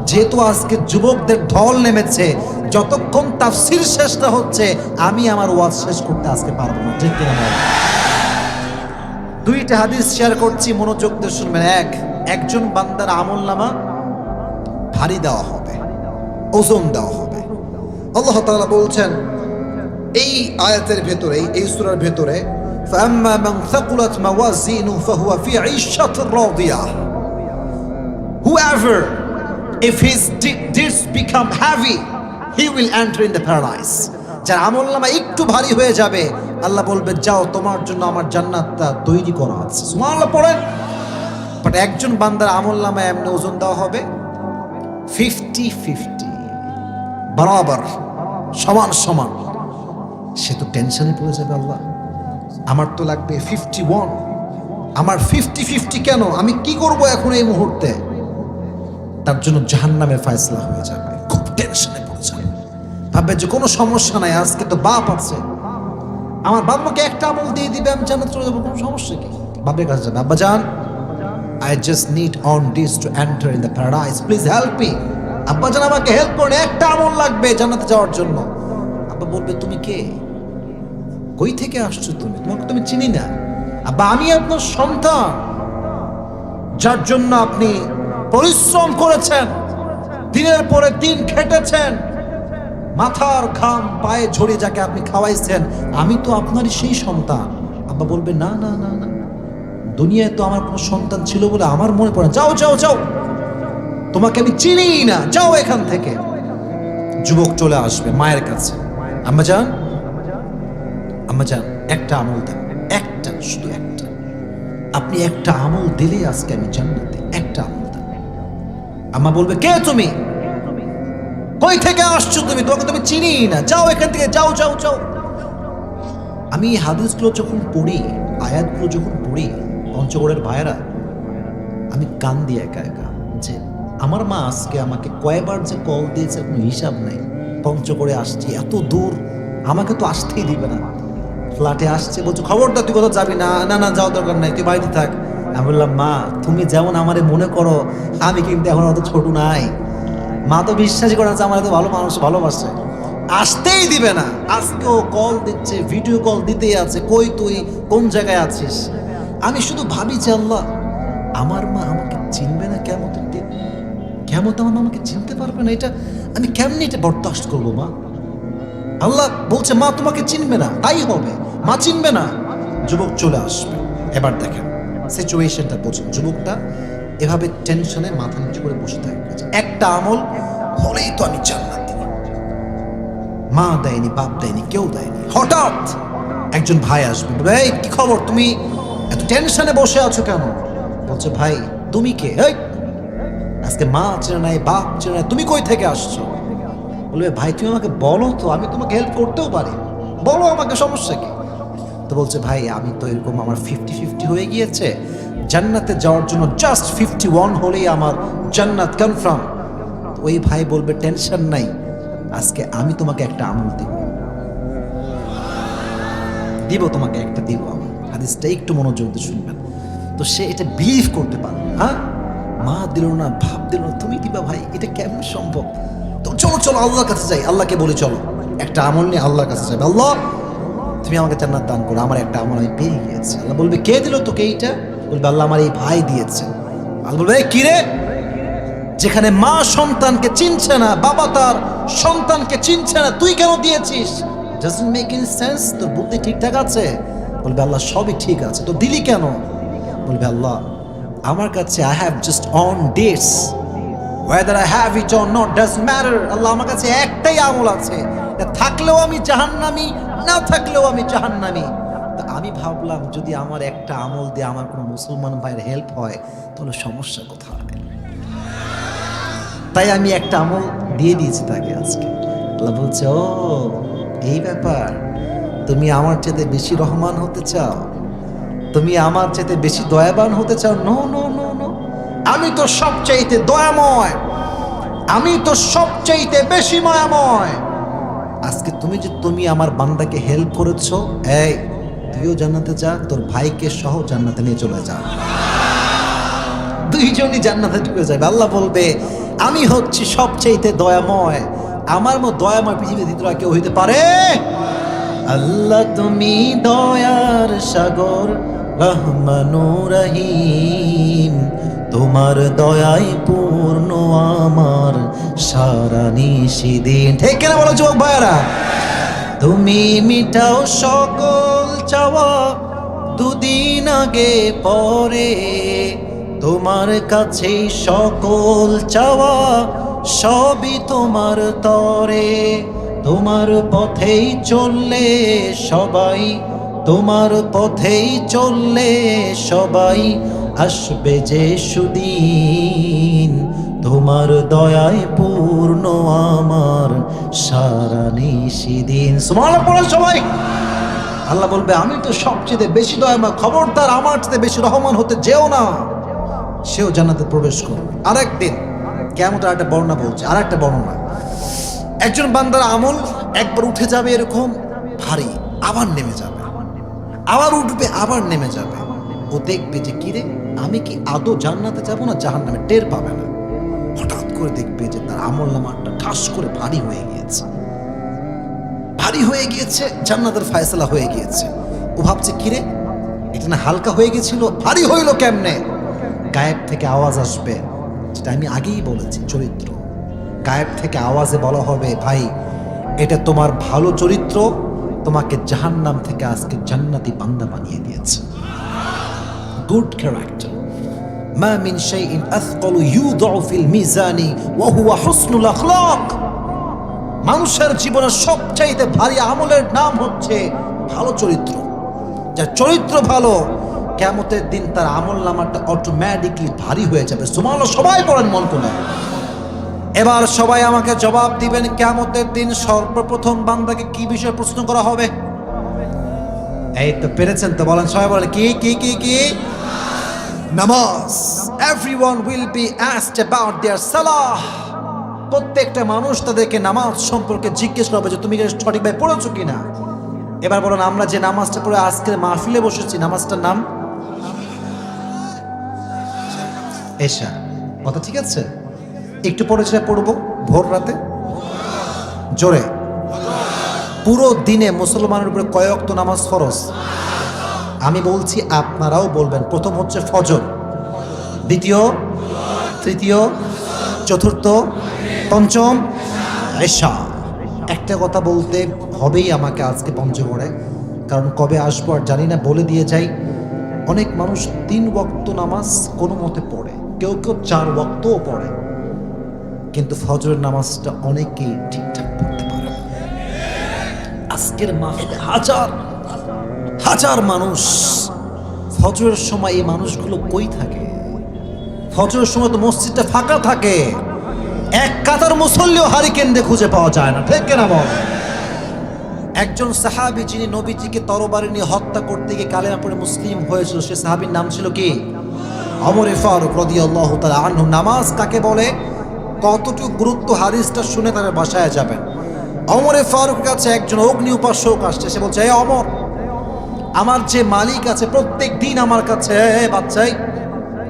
যেহেতু আজকে যুবকদের ঢল নেমেছে, যতক্ষণ তাফসির শেষ না হচ্ছে আমি আমার ওয়াজ শেষ করতে আজকে পারবো না। ঠিক কিনা? 2টা হাদিস শেয়ার করছি, মনোযোগ দিয়ে শুনবেন। একজন বান্দার আমলনামা ভারী দেওয়া হবে, ওজন দেওয়া হবে। আল্লাহ তাআলা বলছেন এই আয়াতের ভেতরে, এই সূরার ভেতরে, فأما من ثقلت موازينه فهو في عيشة راضية. Whoever, if his deeds become heavy, he will enter in the paradise. যার আমলনামা একটু ভারী হয়ে যাবে, আল্লাহ বলবে যাও তোমার জন্য আমার জান্নাতটা তৈরি করা আছে। সুবহানাল্লাহ পড়েন। বাট একজন বান্দার আমলনামা এমনি ওজন দেওয়া হবে 50-50, বরাবর, সমান সমান। সে তো টেনশনে পড়ে যাবে, আল্লাহ আমার তো লাগবে 51, আমার 50-50 কেন, আমি কি করব এখন এই মুহূর্তে? তার জন্য জাহান্নামের ফয়সালা হয়ে যাবে। খুব টেনশনে পড়ে যাবে, ভাববে যে কোনো সমস্যা নাই, আজকে তো বাপ আছে, আমার বাবাকে একটা আমল দিয়ে দিবে, আমি জান্নাতে চলে যাবো, কোনো সমস্যা কি? বাপের কাছে যাবে, আব্বা জান I just need on this to enter in the paradise, please help me. আব্বা জান আমাকে হেল্প করুন, একটা আমল লাগবে জান্নাতে যাওয়ার জন্য। আব্বা বলবে তুমি কে, কই থেকে আসছো তুমি, তোমাকে তুমি চিনি না। আব্বা আমি আপনার সন্তান, যার জন্য আপনি পরিশ্রম করেছেন, দিনের পরে দিন খেটেছেন, মাথার ঘাম পায়ে ঝরিয়ে যাকে আপনি খাওয়াইছেন, আমি তো আপনারই সেই সন্তান। আব্বা বলবে না না না না, দুনিয়ায় তো আমার কোনো সন্তান ছিল বলে আমার মনে পড়ে, যাও যাও যাও, তোমাকে আমি চিনি না, যাও এখান থেকে। যুবক চলে আসবে মায়ের কাছে, আম্মা জান, আম্মা জান একটা আমল দেন, একটা, শুধু একটা, আপনি একটা আমল দিলে আজকে আমি জান্নাতে, একটা আমল দেন। আম্মা বলবে কে তুমি, কই থেকে আসছো তুমি, তোমাকে তুমি চিনি না, যাও এখান থেকে, যাও যাও যাও। আমি এই হাদিসগুলো যখন পড়ি, আয়াতগুলো যখন পড়ি, পঞ্চগড়ের ভাইয়েরা, আমি কান দিয়ে একা একা, যে আমার মা আজকে আমাকে কয়বার যে কল দিয়েছে কোনো হিসাব নাই। পঞ্চগড়ে আসছি, এত দূর, আমাকে তো আসতেই দিবে না। ফ্ল্যাটে আসছে, বলছো খবরদার তুই কোথাও যাবি না, না না যাওয়ার দরকার নাই, তুই বাড়িতে থাক। আমি বললাম মা তুমি যেমন আমারে মনে করো, আমি কিন্তু এখন অত ছোট নাই। মা তো বিশ্বাসই করে আমার এত ভালো মানুষ, ভালোবাসে, আসতেই দিবে না। আজকেও কল দিচ্ছে, ভিডিও কল দিতেই আছে, কই তুই, কোন জায়গায় আছিস। আমি শুধু ভাবি যে আল্লাহ আমার মা আমাকে চিনবে না, কিয়ামতের দিন, কিয়ামতে আমার মা আমাকে চিনতে পারবে না, এটা আমি কেমনি এটা বরদাস্ত করবো? মা, আল্লাহ বলছে মা তোমাকে চিনবে না, তাই হবে, মা চিনবে না। যুবক চলে আসবে। এবার দেখেন সিচুয়েশনটা বোঝেন, যুবকটা এভাবে টেনশনে মাথা নিচু করে বসে থাকবে, একটা আমল হলেই তো আমি জান্নাত, মা দেয়নি, বাপ দেয়নি, কেউ দেয়নি। হঠাৎ একজন ভাই আসবে, এই কি খবর, তুমি এত টেনশনে বসে আছো কেন? বলছে ভাই তুমি কে, এই আজকে মা চেনে নাই, বাপ চেনে নাই, তুমি কই থেকে আসছো? বলবে ভাই তুমি আমাকে বলো তো, আমি তোমাকে হেল্প করতেও পারি, বলো আমাকে, সমস্যা কি? তো বলছে ভাই আমি তো এরকম, আমার 50-50 হয়ে গিয়েছে, জান্নাতে যাওয়ার জন্য জাস্ট 51 হলেই আমার জান্নাত কনফার্ম। ওই ভাই বলবে টেনশন নাই, আজকে আমি তোমাকে একটা আমল দিব তোমাকে একটা দিব। আমার হাদিসটা একটু মনোযোগ দিয়ে শুনবেন। তো সে এটা বিলিভ করতে পারে, হ্যাঁ মা দিল না, ভাব দিল না, তুমি দিবা, ভাই এটা কেমন সম্ভব? তো চলো চলো আল্লাহর কাছে যাই, আল্লাহকে বলি চলো একটা আমল নিয়ে আল্লাহর কাছে যাবে, আল্লাহ তুমি আমাকে জান্নাত দান করো, আমার একটা আমল আমি পেয়ে গিয়েছি। আল্লাহ বলবে কে দিল তোকে এইটা? বলবে আল্লাহ আমার এই ভাই দিয়েছে। আল্লাহ বলবে কি রে, যেখানে মা সন্তানকে চিনছে না, বাবা তার সন্তানকে চিনছে না, তুই কেন দিয়েছিস? doesn't make any sense, তোর বুদ্ধি ঠিকঠাক আছে? বলবে আল্লাহ সবই ঠিক আছে, তো দিলি কেন? বলবে আল্লাহ আমার কাছে I have just on this, whether I have it or not doesn't matter, আল্লাহ আমার কাছে একটাই আমল আছে, থাকলেও আমি জাহান্নামী, না থাকলেও আমি জাহান্নামী। তো আমি ভাবলাম যদি আমার একটা আমল দিয়ে আমার কোনো মুসলমান ভাইয়ের হেল্প হয় তাহলে সমস্যা কোথায়, তাই আমি একটা আমল দিয়ে দিয়েছি তাকে আজকে। আল্লাহ বলছে ও এই ব্যাপার, তুমি আমার চাইতে বেশি রহমান হতে চাও, তুমি আমার চাইতে বেশি দয়াবান হতে চাও? নো নো নো নো, আমি তো সবচাইতে দয়াময়, আমি তো সবচাইতে বেশি মায়াময়। আজকে তুমি আমার বান্দাকে হেল্প করেছো, এই তুইও জান্নাতে যা, তোর ভাইকে সহ জান্নাতে নিয়ে চলে যা, দুইজনই জান্নাতে ঢুকে যাবে। আল্লাহ বলবে আমি হচ্ছি সবচাইতে দয়াময়, আমার মতো দয়াময় পৃথিবীর দ্বিতীয় কেউ হইতে পারে? আল্লাহ তুমি দয়ার সাগর, রহমানুর রহিম, তোমার দয়ায় পূর্ণ আমার সারা নিশিদিন। ঠিক কিনা বলো যুবক ভাইরা? তুমি মিটাও সকল চাওয়া, দুদিন আগে পরে তোমার কাছে সকল চাওয়া সবই তোমার তরে। তোমার পথেই চললে সবাই, তোমার পথেই চললে সবাই, আসবে যে সুদিন তোমার দয়ায় পূর্ণ আমার সারা নিশিদিন। সুবহানাল্লাহ পড়ো সবাই। আল্লাহ বলবে আমি তো সবচেয়ে বেশি দয়াময়, খবরদার আমার চেয়ে বেশি রহমান হতে যেও না। সেও জান্নাতে প্রবেশ করবে। আরেকদিন কিয়ামতের একটা বর্ণনা বলছে, আরেকটা বর্ণনা, একজন বান্দার আমল একবার উঠে যাবে এরকম ভারী, আবার নেমে যাবে, আবার উঠবে আবার নেমে যাবে। ও দেখবে যে কিরে আমি কি আদৌ জান্নাতে যাব না জাহান্নামে, টের পাবে না। হঠাৎ করে দেখবে যে তার আমল নামাটা ঠাস করে ভারী হয়ে গিয়েছে, ভারী হয়ে গিয়েছে, জান্নাতের ফয়সালা হয়ে গিয়েছে। ও ভাবছে কিরে এটা না হালকা হয়ে গেছিল, ভারী হইল কেমনে? গায়েব থেকে আওয়াজ আসবে, যেটা আমি আগেই বলেছি, চরিত্র। গায়েব থেকে আওয়াজে বলা হবে ভাই এটা তোমার ভালো চরিত্র, তোমাকে জাহান্নাম থেকে আজকে জান্নাতি বান্দা বানিয়ে দিয়েছে। Good character. মা মিন শাইইন আথকালু ইউদাউ ফিল মিজানি ওয়া হুয়া হুসনুল আখলাক। মানুষের জীবনের সবচাইতে ভারী আমলের নাম হচ্ছে ভালো চরিত্র। যার চরিত্র ভালো, কিয়ামতের দিন তার আমল নামাটা অটোমেটিকলি ভারী হয়ে যাবে। সুবহানাল্লাহ সবাই পড়েন মন করে। এবার সবাই আমাকে জবাব দিবেন, কিয়ামতের দিন সর্বপ্রথম বান্দাকে কি বিষয়ে প্রশ্ন করা হবে? এই তো পেরেছেন তো, বলেন সবাই, বলেন কি কি কি কি? নামাজ। Everyone will be asked about their সালাহ। প্রত্যেকটা মানুষ তাদেরকে নামাজ সম্পর্কে জিজ্ঞেস করবে যে তুমি সঠিকভাবে পড়েছো কিনা। এবার বলেন আমরা যে নামাজটা পড়ে আজকের মাহফিলে বসেছি, নামাজটার নাম এশা। কথা ঠিক আছে? একটু পরে সেটা পড়বো ভোর রাতে, জোরে। পুরো দিনে মুসলমানের উপরে কয় ওয়াক্ত নামাজ ফরজ? আমি বলছি আপনারাও বলবেন। প্রথম হচ্ছে ফজর, দ্বিতীয়, তৃতীয়, চতুর্থ, পঞ্চম এশা। একটা কথা বলতে হবেই আমাকে আজকে পঞ্চগড়ে, কারণ কবে আসবো আর জানি না, বলে দিয়ে যাই। অনেক মানুষ 3 ওয়াক্ত নামাজ কোনো মতে পড়ে, কেউ কেউ 4 ওয়াক্তও পড়ে, কিন্তু ফজরের নামাজটা অনেকেই ঠিকঠাক পড়তে পারে না। আজকের মাহফিলে হাজার হাজার মানুষ, ফজরের সময় এই মানুষগুলো কই থাকে? ফজরের সময় তো মসজিদটা ফাঁকা থাকে, এক কাতার মুসল্লিও হারিকেন খুঁজে পাওয়া যায় না, ঠিক কিনা বল? একজন সাহাবী যিনি নবীজিকে তরবারি নিয়ে হত্যা করতে গিয়ে কালেমা পড়ে মুসলিম হয়েছিল, সে সাহাবীর নাম ছিল কি? ওমর ফারুক রাদিয়াল্লাহু তাআলা আনহু। নামাজ কাকে বলে, কতটুকু গুরুত্ব হাদিসটা শুনে তারা বাসায় যাবেন। ওমর ফারুক কাছে একজন অগ্নি উপাসক আসছে, সে বলছে এই ওমর, আমার যে মালিক আছে প্রত্যেক দিন আমার কাছে, বাচ্চাই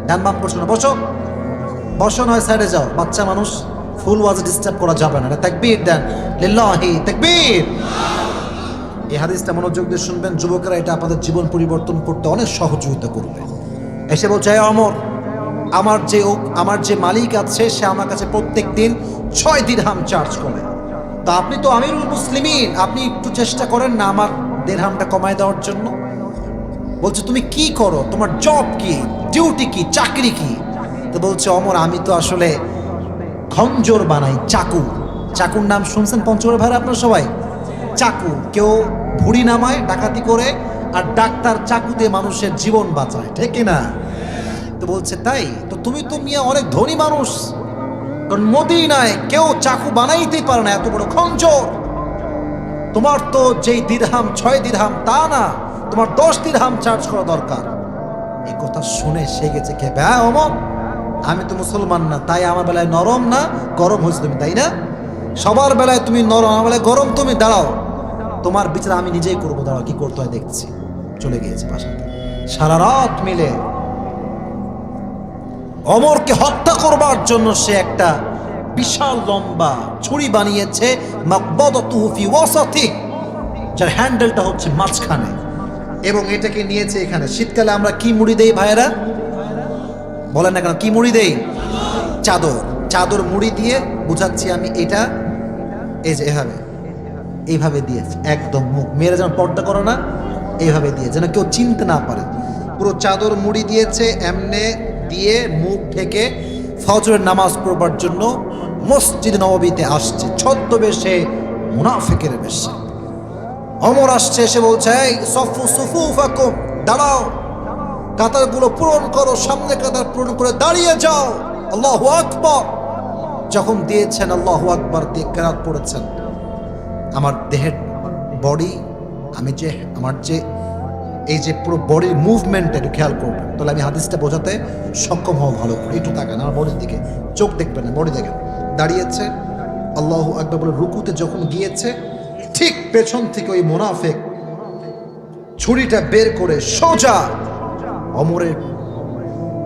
ডান বাম করছো না, বসো বসো, নয় সাইডে যাও, বাচ্চা মানুষ, ফুল ওয়াজ ডিস্টার্ব করা যাবে না। তাকবীর দেন, লিল্লাহি তাকবীর। এই হাদিসটা মনোযোগ দিয়ে শুনবেন যুবকেরা, এটা আপনাদের জীবন পরিবর্তন করতে অনেক সহযোগিতা করবে। এসে বলছে ওমর, আমার যে মালিক আছে সে আমার কাছে প্রত্যেক দিন 6 দিরহাম চার্জ করে। তা আপনি তো আমিরুল মুসলিমিন, আপনি একটু চেষ্টা করেন না আমার দিরহামটা কমায় দেওয়ার জন্য। বলছে তুমি কি করো, তোমার জব কি, ডিউটি কি, চাকরি কি? তো বলছে ওমর আমি তো আসলে খঞ্জর বানাই, চাকু। চাকুর নাম শুনছেন পঞ্চগড়ের ভাইরা আপনারা সবাই? চাকু, কেউ ভুড়ি নামায় ডাকাতি করে, আর ডাক্তার চাকু দিয়ে মানুষের জীবন বাঁচায়, ঠিক কিনা? তো বলছে তাই তো তুমি তো মিয়া অনেক ধনী মানুষ, কারণ মদিনায় কেউ চাকু বানাইতেই পারে না, এত বড় খঞ্জর। তোমার তো যেই দিরহাম 6 দিরহাম তা না, তোমার 10 দিরহাম চার্জ করা দরকার। এই কথা শুনে সে গেছে খেপে, হ্যাঁ ওমর আমি তো মুসলমান না, তাই আমার বেলায় নরম না গরম হয়েছে তুমি, তাই না? সবার বেলায় তুমি নরম, আমার বেলায় গরম, তুমি দাঁড়াও, তোমার বিচার আমি নিজেই করবো, দাঁড়াও কি করতে হয় দেখছি। চলে গিয়েছে বাসাতে। সারা রাত মিলে ওমরকে হত্যা করবার জন্য সে একটা বিশাল লম্বা ছুরি বানিয়েছে, মাকবাদাতুহু ফি ওয়াসাতি, যার হ্যান্ডেলটা হচ্ছে মাঝখানে, এবং এটাকে নিয়েছে এখানে। শীতকালে আমরা কি মুড়ি দেই ভাইয়েরা, বলেন না কেন, কি মুড়ি দেই? চাদর। চাদর মুড়ি দিয়ে বুঝাচ্ছি আমি, এটা এই যে এইভাবে এইভাবে দিয়েছে, একদম মুখ মেরে যেমন পর্দা করো না, এইভাবে দিয়ে, যেন কেউ চিনতে না পারে। পুরো চাদর মুড়ি দিয়েছে, এমনে দিয়ে মুখ ঢেকে ফজরের নামাজ পড়বার জন্য মসজিদ নববীতে আসছে ছদ্মবেশে, মুনাফিকের বেশে। ওমর আসছে, এসে বলছে, এই সফু সুফুফাকুম, দাঁড়াও, কাতারগুলো পূরণ করো, সামনে কাতার পূরণ করে দাঁড়িয়ে যাও, আল্লাহু আকবার। যখন দিয়েছেন আল্লাহু আকবার দিয়ে কেরাত পড়েছেন, আমার দেহের বডি, আমার যে এই যে পুরো বডির মুভমেন্ট একটু খেয়াল করবেন, তাহলে আমি হাদিসটা বোঝাতে সক্ষম হব ভালো করে। একটু তাকান আমার বডির দিকে, চোখ দেখবেন না, বডি দেখেন। দাঁড়িয়েছে, আল্লাহু আকবার বলে রুকুতে যখন গিয়েছে, ঠিক পেছন থেকে ওই মুনাফিক ছুরিটা বের করে সোজা ওমরের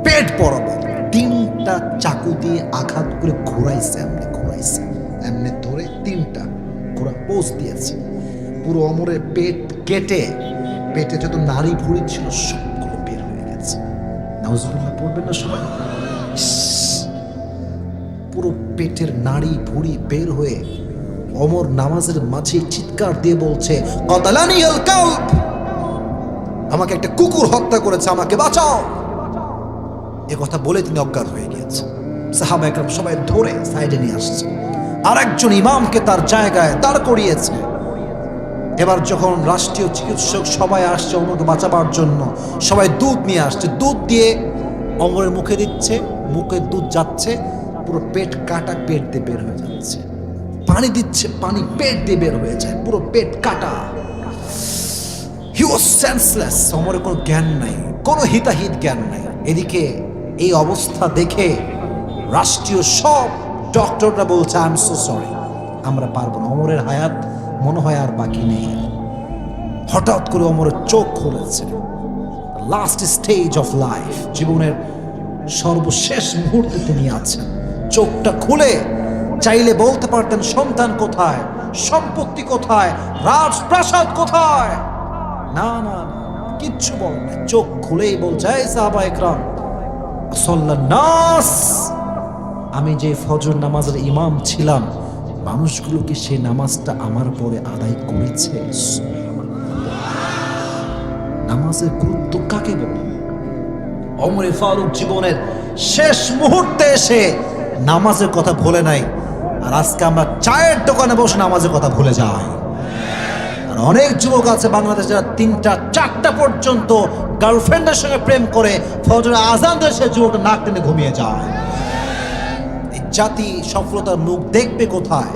পেট বরাবর 3টা চাকু দিয়ে আঘাত করে ঘোরাইছে, এমনি ধরে 3টা ঘোরা পোস্ট দিয়েছে। পুরো ওমরের পেট কেটে, পেটে যত নাড়ি ভুঁড়ি ছিল সবগুলো বের হয়ে গেছে। নাউজুবিল্লাহ পড়বেন না সবাই? পুরো পেটের নাড়ি ভুঁড়ি বের হয়ে ওমর নামাজের মাঝে চিৎকার দিয়ে বলছে, কাতালানিয়াল কালব, আমাকে একটা কুকুর হত্যা করেছে, আমাকে বাঁচাও। এ কথা বলে তিনি অজ্ঞান হয়ে গিয়েছে। সাহাবা একরাম সবাই ধরে সাইডে নিয়ে আসছে, আর একজন ইমামকে তার জায়গায় দাঁড় করিয়েছে। এবার যখন রাষ্ট্রীয় চিকিৎসক সবাই আসছে ওমরকে বাঁচাবার জন্য, সবাই দুধ নিয়ে আসছে, দুধ দিয়ে ওমরের মুখে দিচ্ছে, মুখে দুধ যাচ্ছে, পুরো পেট কাটা, পেট দিয়ে বের হয়ে যাচ্ছে। পানি দিচ্ছে, পানি পেট দিয়ে বের হয়ে যায়, পুরো পেট কাটা। হি ওয়াজ সেন্সলেস, ওমরের কোনো জ্ঞান নাই, কোনো হিতাহিত জ্ঞান নাই। এদিকে এই অবস্থা দেখে রাষ্ট্রীয় সব ডক্টররা বলছে, আই এম সো সরি, আমরা পারবো না, ওমরের হায়াত মনে হয় আর বাকি নেই। হঠাৎ করে ওমরের চোখ খুলেছে, লাস্ট স্টেজ অফ লাইফ, জীবনের সর্বশেষ মুহূর্তে তিনি আছেন। চোখটা খুলে চাইলে বলতে পারতেন সন্তান কোথায়, সম্পত্তি কোথায়, রাজপ্রাসাদ কোথায়। না না না, কিচ্ছু বলেন না, চোখ খুলেই বলছে, এই সাহাবা একরাম, সাল্লাল্লাহু নাস, আমি যে ফজর নামাজের ইমাম ছিলাম, মানুষগুলো কি সেই নামাজটা আমার পরে আদায় করেছে? নামাজের গুরুত্ব কাকে বলে? ওমরে ফারুক জীবনের শেষ মুহূর্তে এসে নামাজের কথা ভুলে নাই, আর আজকে আমরা চায়ের দোকানে বসে নামাজের কথা ভুলে যাই। আর অনেক যুবক আছে বাংলাদেশে যারা 3টা 4টা পর্যন্ত গার্লফ্রেন্ডের সঙ্গে প্রেম করে ফজরে আজান দিয়ে সে যুবকটা নাক টেনে ঘুমিয়ে যায়। এই জাতি সফলতার মুখ দেখবে কোথায়?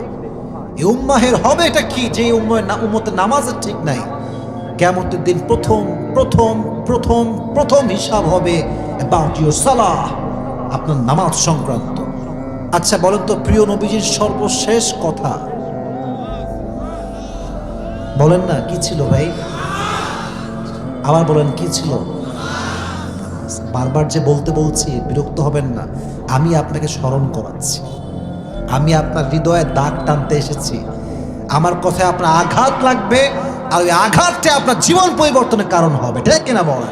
এই উম্মাহের হবে এটা কি, যে উম্মতের নামাজের ঠিক নাই? কিয়ামতের দিন প্রথম প্রথম প্রথম প্রথম হিসাব হবে অ্যাবাউট ইউর সালাহ, আপনার নামাজ সংক্রান্ত। আচ্ছা বলেন তো, প্রিয় নবীজির সর্বশেষ কথা বলেন না, কি ছিল ভাই? আবার বলেন, কি ছিল? বারবার যে বলছি, বিরক্ত হবেন না, আমি আপনাকে স্মরণ করাচ্ছি, আমি আপনার হৃদয়ে দাগ টানতে এসেছি। আমার কথায় আপনার আঘাত লাগবে, আর ওই আঘাতটা আপনার জীবন পরিবর্তনের কারণ হবে, ঠিক কিনা বলেন?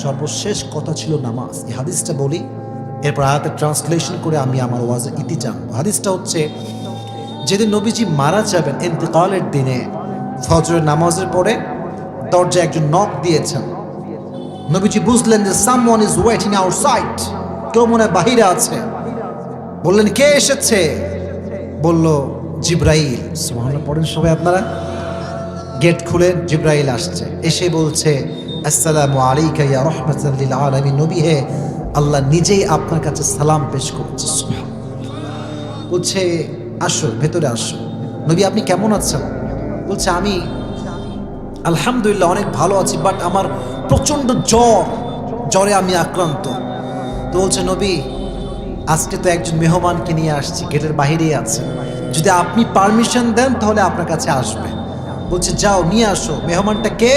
সর্বশেষ কথা ছিল নামাজ। এই হাদিসটা বলি, এরপর আয়াতের ট্রান্সলেশন করে আমি আমার ওয়াজে ইতি জানবো। হাদিসটা হচ্ছে, যেদিন নবীজি মারা যাবেন ইন্তেকালের দিনে, ফজরের নামাজের পরে দরজায় একজন নক দিয়েছেন। নবীজি বুঝলেন যে সামওয়ান ইজ ওয়েটিং আউটসাইড, কেউ মনে হয় বাহিরে আছে। বললেন, কে এসেছে? বলল, জিব্রাইল। সুবহানাল্লাহ পড়েন সবাই আপনারা। গেট খুলে জিব্রাইল আসছে, এসে বলছে, আসসালামু আলাইকা ইয়া রাহমাতাল লিল আলামিন, নবী হে, আল্লাহ নিজেই আপনার কাছে সালাম পেশ করছে। সুবহানাল্লাহ। বলছে, আসো, ভেতরে আসো। নবী আপনি কেমন আছেন? বলছে, আমি আলহামদুলিল্লাহ অনেক ভালো আছি, বাট আমার প্রচন্ড জ্বরে আমি আক্রান্ত। তো বলছে, নবী আজকে তো একজন মেহমানকে নিয়ে আসছি, গেটের বাহিরেই আছে, যদি আপনি পারমিশন দেন তাহলে আপনার কাছে আসবে। বলছে, যাও নিয়ে আসো। মেহমানটা কে?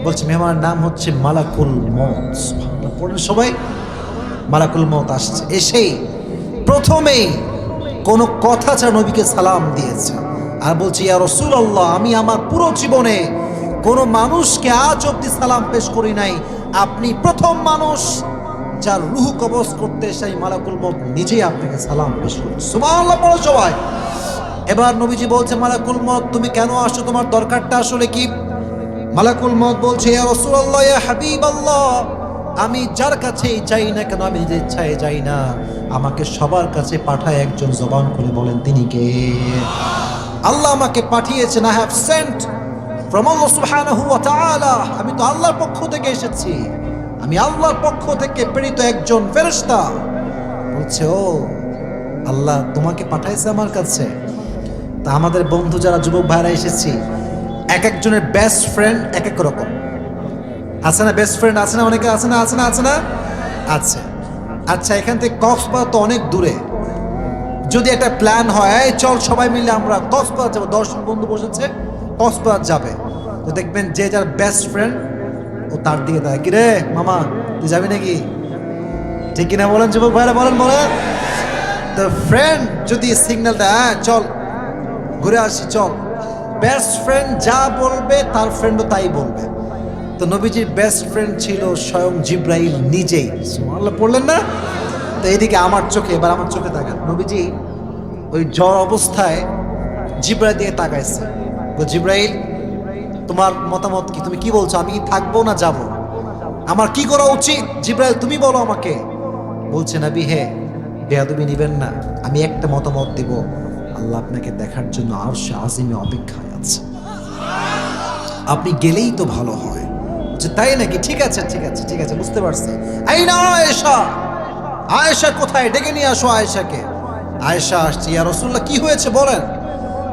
বলছে, মেহমানের নাম হচ্ছে মালাকুল মউত। পড়েন সবাই। মালাকুল মউত আসছে, এসেই প্রথমেই কোনো কথা ছাড়া নবীকে সালাম দিয়েছে, আর বলছে, ইয়া রাসূলুল্লাহ, আমি আমার পুরো জীবনে কোনো মানুষকে আজ অব্দি সালাম পেশ করি নাই, আপনি প্রথম মানুষ যার রূহ কবজ করতে সেই মালাকুল মউত নিজেই আপনাকে সালাম পেশ করছে। সুবহানাল্লাহ পড়ো সবাই। এবার নবীজি বলছে, মালাকুল মউত তুমি কেন আসছো, তোমার দরকারটা আসলে কি? মালাকুল মউত বলছে, ইয়া রাসূলুল্লাহ, ইয়া হাবিবাল্লাহ, আমি যার কাছেই যাই না কেন, আমি নিজের ইচ্ছায় যাই না, আমাকে সবার কাছে পাঠায় একজন। জবান খুলে বলেন তিনি কে? আল্লাহ আমাকে পাঠিয়েছেন। আই হ্যাভ সেন্ট ফ্রম আল্লাহ সুবহানাহু ওয়া তাআলা। আমি তো আল্লাহর পক্ষ থেকে এসেছি, আমি আল্লাহর পক্ষ থেকে প্রেরিত একজন ফেরেশতা। বলছে, ও আল্লাহ তোমাকে পাঠাইছে আমার কাছে। তা আমাদের বন্ধু যারা যুবক ভাইরা এসেছি, এক একজনের বেস্ট ফ্রেন্ড এক এক রকম। আছে না বেস্ট ফ্রেন্ড? আছে না অনেকে? আছে না? আছে না? আছে না? আছে। আচ্ছা, এখান থেকে কক্সবাজার তো অনেক দূরে। যদি একটা প্ল্যান হয়, এই চল সবাই মিলে আমরা কক্সবাজার যাবো, 10 জন বন্ধু বসেছে কক্সবাজার যাবে, তো দেখবেন যে যার বেস্ট ফ্রেন্ড ও তার দিকে তাকায়, কিরে মামা তুই যাবি নাকি? ঠিক কিনা বলেন যুবক ভাইরা? বলেন বলেন। তো ফ্রেন্ড যদি সিগন্যাল দেয়, হ্যাঁ চল ঘুরে আসি চল, বেস্ট ফ্রেন্ড যা বলবে তার ফ্রেন্ডও তাই বলবে। তো নবীজির বেস্ট ফ্রেন্ড ছিল স্বয়ং জিব্রাইল নিজেই। সুবহানাল্লাহ পড়লেন না? তো এইদিকে আমার চোখে, এবার আমার চোখে তাকান। নবীজি ওই জ্বর অবস্থায় জিব্রাইল দিয়ে তাকাইছে। তো জিব্রাইল, তোমার মতামত কি? তুমি কি বলছো? আমি কি থাকবো না যাব? আমার কি করা উচিত? জিব্রাইল তুমি বলো আমাকে। বলছে, নবী হে, বেয়াদবি নিবেন না, আমি একটা মতামত দিব। আল্লাহ আপনাকে দেখার জন্য আরশে আজিমে অপেক্ষায় আছে, আপনি গেলেই তো ভালো হয়। বলছে, তাই নাকি? ঠিক আছে ঠিক আছে ঠিক আছে, বুঝতে পারছি। এই না আয়েশা, আয়েশা কোথায়? ডেকে নিয়ে আসো আয়েশাকে। আয়েশা আসছে। ইয়া রাসূলুল্লাহ কি হয়েছে বলেন?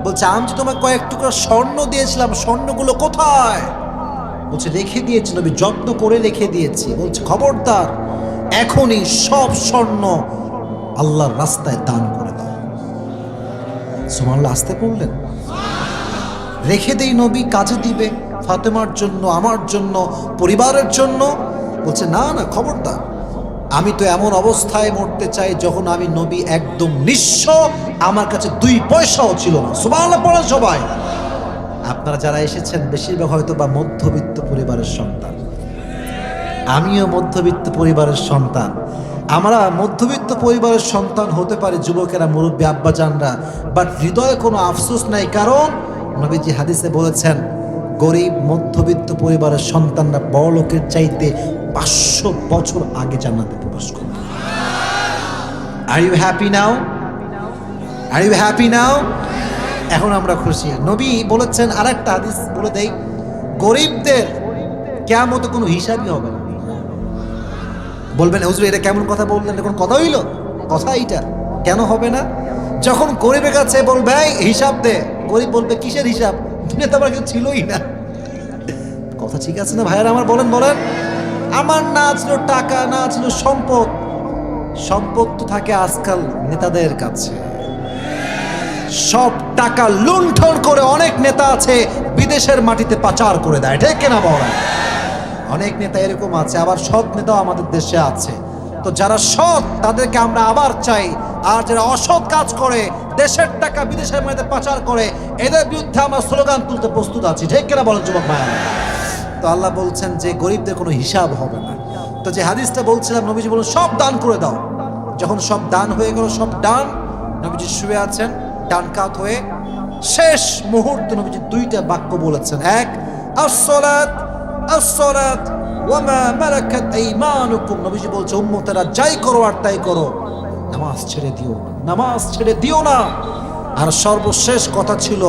বলছে, আমি তো তোমাকে কয়েক টুকরা স্বর্ণ দিয়েছিলাম, স্বর্ণগুলো কোথায়? বলছে, রেখে দিয়েছি নবী, যত্ন করে রেখে দিয়েছি। বলছে, খবরদার, এখনই সব স্বর্ণ আল্লাহর রাস্তায় দান করে দাও। সুবহানাল্লাহ, আসতে পড়লেন। রেখে দেই নবী, কাজে দিবে, ফাতেমার জন্য, আমার জন্য, পরিবারের জন্য। বলছে, না না, খবরদার, আমি তো এমন অবস্থায় মরতে চাই যখন আমি নবী একদম নিঃস্ব, আমার কাছে 2 পয়সাও ছিল না। সুবহানাল্লাহ পড়েন সবাই। আপনারা যারা এসেছেন বেশিরভাগ হয়তো বা মধ্যবিত্ত পরিবারের সন্তান, আমিও মধ্যবিত্ত পরিবারের সন্তান। আমরা মধ্যবিত্ত পরিবারের সন্তান হতে পারে, যুবকেরা, মুরব্বী আব্বাজানরা, বাট হৃদয়ে কোনো আফসোস নাই। কারণ নবীজি হাদিসে বলেছেন, গরিব মধ্যবিত্ত পরিবারের সন্তানরা বড় লোকের চাইতে 500 বছর আগে জান্নাতে প্রবেশ করবে। Are you happy now? Are you happy now? এখন আমরা খুশি। নবী বলেছেন, আরেকটা হাদিস বলে দেই, গরিবদের কিয়ামতে কোনো হিসাবই হবে না। বলবেন, হুজুর এটা কেমন কথা বললেন? এখন কথা হইল? কথা এইটা কেন হবে না? যখন গরিবের কাছে বলবে এই হিসাব দে, গরিব বলবে কিসের হিসাব? দুনিয়াতে আমার কিছু ছিলই না। কথা ঠিক আছে না ভাইয়ারা আমার? বলেন বলেন। আমার না ছিল টাকা, না ছিল সম্পদ। সম্পদ তো থাকে আজকাল নেতাদের কাছে। সব টাকা লুণ্ঠন করে অনেক নেতা আছে বিদেশের মাটিতে পাচার করে দেয়, ঠিক কিনা বলেন? অনেক নেতা এরকম আছে, আবার সৎ নেতাও আমাদের দেশে আছে। তো যারা সৎ তাদেরকে আমরা আবার চাই, আর যারা অসৎ কাজ করে, দেশের টাকা বিদেশের মাটিতে পাচার করে, এদের বিরুদ্ধে আমরা স্লোগান তুলতে প্রস্তুত আছি, ঠিক কিনা বলেন যুবক ভাইরা? তো আল্লাহ বলছেন যে গরিবদের কোনো হিসাব হবে না। তো যে হাদিসটা বলছিলাম, নবীজি বলুন সব দান করে দাও। যখন সব দান হয়ে গেল, সব দান, নবীজি শুয়ে আছেন ডান কাত হয়ে। শেষ মুহূর্তে নবীজি 2টা বাক্য বলেছেন। এক, আসসালাত আসসালাত ওয়া মা মালাকাত আইমানুকুম। নবীজি বলছে, উম্মতেরা যাই করো আর তাই করো, নামাজ ছেড়ে দিও না, নামাজ ছেড়ে দিও না। আর সর্বশেষ কথা ছিল,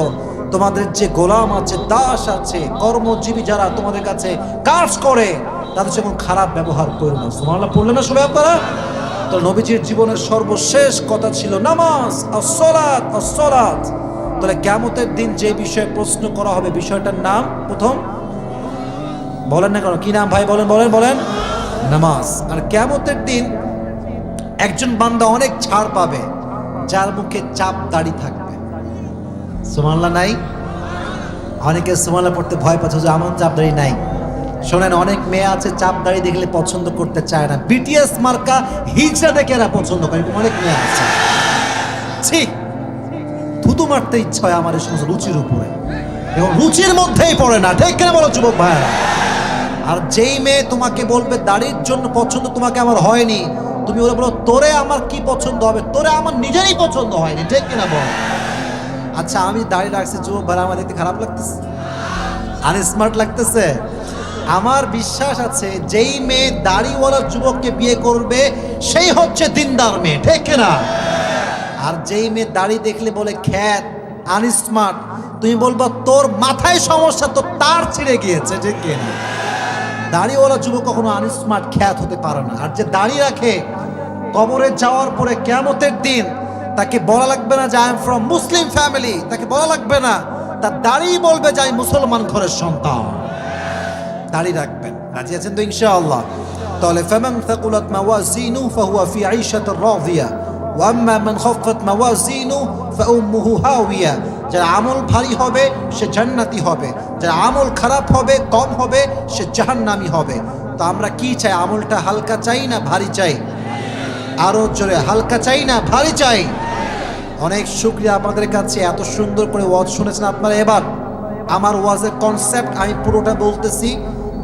তোমাদের যে গোলাম আছে, দাস আছে, কর্মজীবী যারা তোমাদের কাছে কাজ করে, তাদের যখন খারাপ ব্যবহার করো না। সুবহানাল্লাহ পড়লেন না সবাই আপনারা? তো নবীজির জীবনের সর্বশেষ কথা ছিল নামাজ, আসসালাত আসসালাত। তাহলে কিয়ামতের দিন যে বিষয়ে প্রশ্ন করা হবে, বিষয়টার নাম প্রথম বলেন না কেন? কি নাম ভাই? বলেন বলেন বলেন। নামাজ। আর কিয়ামতের দিন একজন বান্দা অনেক ছাড় পাবে, যার মুখে চাপ দাড়ি থাকবে। সুবহানাল্লাহ নাই? অনেকে সুবহানাল্লাহ পড়তে ভয় পাচ্ছে যে আমার চাপ দাড়ি নাই। শোনেন, অনেক মেয়ে আছে চাপ দাড়ি দেখলে পছন্দ করতে চায় না, বিটিএস মার্কা হিজড়া দেখে এরা পছন্দ করে, অনেক মেয়ে আছে। ঠিক থুতু মারতে ইচ্ছা হয় আমার এই সমস্ত রুচির উপরে, এবং রুচির মধ্যেই পড়ে না, ঠিক কেন বলো যুবক ভাইরা? আর যেই মেয়ে তোমাকে বলবে দাড়ির জন্য পছন্দ তোমাকে আমার হয়নি, তুমি ওরা বলো তোরে আমার কি পছন্দ হবে? তোরে আমার নিজেরই পছন্দ হয়নি, ঠিক কিনা বল? আচ্ছা, আমি দাড়ি রাখছি যুবক ভাইরা, আমার দেখতে খারাপ লাগতেছে? আনস্মার্ট লাগতেছে? আমার বিশ্বাস আছে যেই মেয়ে দাড়িওয়ালা যুবককে বিয়ে করবে সেই হচ্ছে দিনদার মেয়ে, ঠিক কিনা? আর যেই মেয়ে দাড়ি দেখলে বলে খ্যাত, আনস্মার্ট, তুমি বলবা তোর মাথায় সমস্যা, তো তার ছিঁড়ে গিয়েছে, ঠিক কিনা? দাড়িওয়ালা যুবক কখনো আনস্মার্ট খ্যাত হতে পারে না। আর যে দাড়ি রাখে কবরে যাওয়ার পরে কিয়ামতের দিন তাকে বলা লাগবে না যে I am from Muslim family, তাকে বলা লাগবে না, তার দাড়ি বলবে যে আমি মুসলমান ঘরের সন্তান। দাড়ি রাখবেন, রাজি আছেন তো ইনশাআল্লাহ? তাহলে ফামান থাকুলাত মাওয়াজিনু ফাহুয়া ফি আইশাতির রাদিয়া ওয়া আম্মা মান খাফফাত মাওয়াজিনু ফাউম্মুহু হাওিয়া। যার আমল ভারী হবে সে জান্নাতি হবে, যার আমল খারাপ হবে, কম হবে, সে জাহান্নামী হবে। তো আমরা কি চাই? আমলটা হালকা চাই না ভারী চাই? আরো জোরে, হালকা চাই না ভারী চাই? অনেক শুকরিয়া আপনাদের কাছে, এত সুন্দর করে ওয়াজ শুনেছেন আপনারা। এবার আমার ওয়াজের কনসেপ্ট আমি পুরোটা বলতেছি,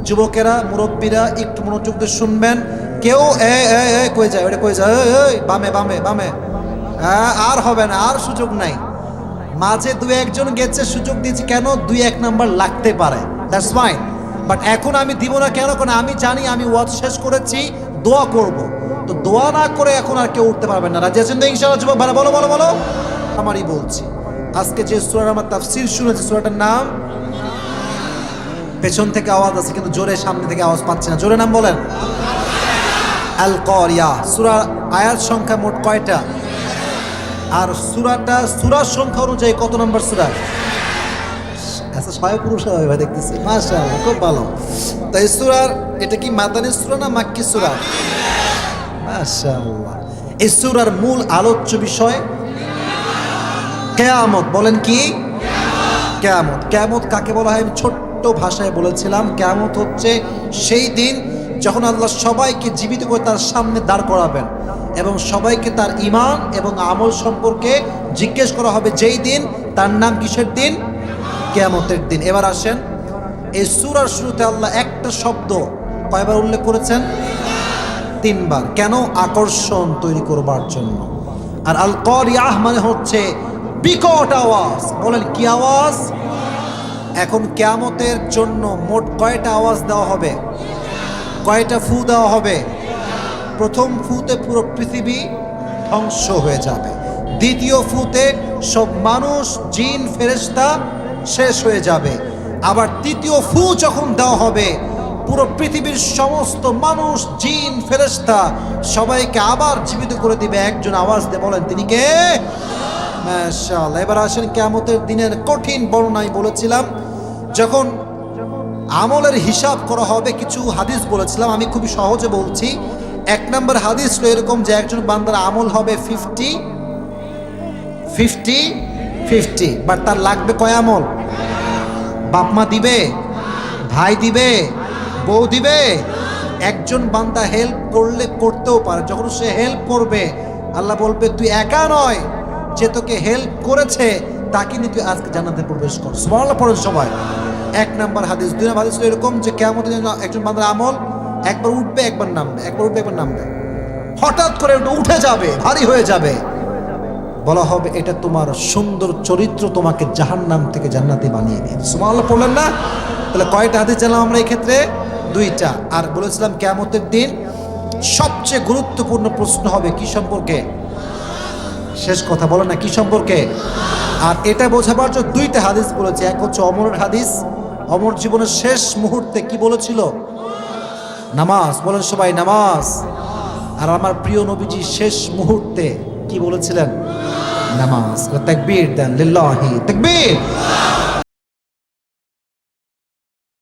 যুবকেরা মুরব্বীরা একটু মনোযোগ দিয়ে শুনবেন। কেউ কই যায়, ওটা কই যায়, বামে বামে বামে, আর হবে না, আর সুযোগ নাই। মাঝে দু একজন গেছে, সুযোগ দিয়েছি কেন, 2-1 নাম্বার লাগতে পারে, দ্যাটস ফাইন, বাট এখন আমি দিব না। কেন? কারণ আমি জানি আমি ওয়াজ শেষ করেছি, দোয়া করব, তো দোয়া না করে এখন আর কেউ উঠতে পারবেন না। রাজি আছেন তো ইনশাআল্লাহ? যুবক ভাইরা বলো বলো বলো। আমারই বলছি, আজকে যে সূরার আমার তাফসীর শুনেছি, সূরাটার নাম, পেছন থেকে আওয়াজ আছে কিন্তু জোরে সামনে থেকে আওয়াজ পাচ্ছি না, জোরে নাম বলেন। আল কারিয়া। সূরার আয়াত সংখ্যা মোট কয়টা? আর সূরাটা সূরার সংখ্যা অনুযায়ী কত নম্বর সূরা? আচ্ছা, সবাই পুরুষ হবে ভাই দেখতেছি, মাশাআল্লাহ, খুব ভালো। তো এই সূরার, এটা কি মাদানী সূরা না মাক্কি সূরা? মাশাআল্লাহ। এই সূরার মূল আলোচ্য বিষয় কিয়ামত। বলেন কি? কিয়ামত। কিয়ামত কাকে বলা হয়? আমি ছোট্ট ভাষায় বলেছিলাম, কিয়ামত হচ্ছে সেই দিন যখন আল্লাহ সবাইকে জীবিত করে তার সামনে দাঁড় করাবেন এবং সবাইকে তার ঈমান এবং আমল সম্পর্কে জিজ্ঞেস করা হবে, যেই দিন, তার নাম কিসের দিন? কিয়ামতের দিন। এবার আসেন, এই সূরার শুরুতে আল্লাহ একটা শব্দ কয়বার উল্লেখ করেছেন? 3 বার। কেন? আকর্ষণ তৈরি করবার জন্য। আর আল কারিয়াহ মানে হচ্ছে বিকট আওয়াজ। বলেন কি আওয়াজ? এখন কিয়ামতের জন্য মোট কয়টা আওয়াজ দেওয়া হবে? কয়টা ফু দেওয়া হবে? প্রথম ফুতে পুরো পৃথিবী ধ্বংস হয়ে যাবে, দ্বিতীয় ফুতে সব মানুষ, জিন, ফেরেশতা শেষ হয়ে যাবে, আবার তৃতীয় ফু যখন দেওয়া হবে পুরো পৃথিবীর সমস্ত মানুষ, জিন, ফেরেশতা সবাইকে আবার জীবিত করে দিবে একজন আওয়াজ দিয়ে। বলেন তিনি কে? মাশাআল্লাহ। এবার আসেন কিয়ামতের দিনের কঠিন বর্ণনায় বলেছিলাম, যখন আমলের হিসাব করা হবে, কিছু হাদিস বলেছিলাম, আমি খুবই সহজে বলছি। 1 নম্বর হাদিস হলো এরকম যে একজন বান্দার আমল হবে 50-50, বাট তার লাগবে কয় আমল? বাপ মা দিবে, ভাই দিবে, বউ দিবে। একজন বান্দা হেল্প করলে করতেও পারে, যখন সে হেল্প করবে আল্লাহ বলবে তুই একা নয়, যে তোকে হেল্প করেছে তাকে নিয়ে তুই আজকে জান্নাতে প্রবেশ কর। সুবহানাল্লাহ পড়েন সবাই। 1 নম্বর হাদিস। 2 নম্বর হাদিস এরকম যে কিয়ামতের দিন একজন বান্দার আমল একবার উঠবে একবার নামবে, একবার উঠবে একবার নামবে, হঠাৎ করে উঠে যাবে, ভারী হয়ে যাবে। বলা হবে এটা তোমার সুন্দর চরিত্র তোমাকে জাহান্নাম থেকে জান্নাতে বানিয়ে দিয়েছে। সুবহানাল্লাহ পড়লেন না? তাহলে কয়টা হাদিস জানলাম আমরা এই ক্ষেত্রে? 2টা। আর বলেছিলাম কিয়ামতের দিন সবচেয়ে গুরুত্বপূর্ণ প্রশ্ন হবে কি সম্পর্কে? শেষ কথা বলেন না, কি সম্পর্কে? আর এটা বোঝাবার জন্য 2টা হাদিস বলেছে। এক হচ্ছে অমরের হাদিস, অমর জীবনের শেষ মুহূর্তে কি বলেছিল? নামাজ। বলেন সবাই নামাজ। আর আমার প্রিয় নবীজি শেষ মুহূর্তে কি বলেছিলেন? নামাজ। তাকবীর দেন, লিল্লাহি তাকবীর।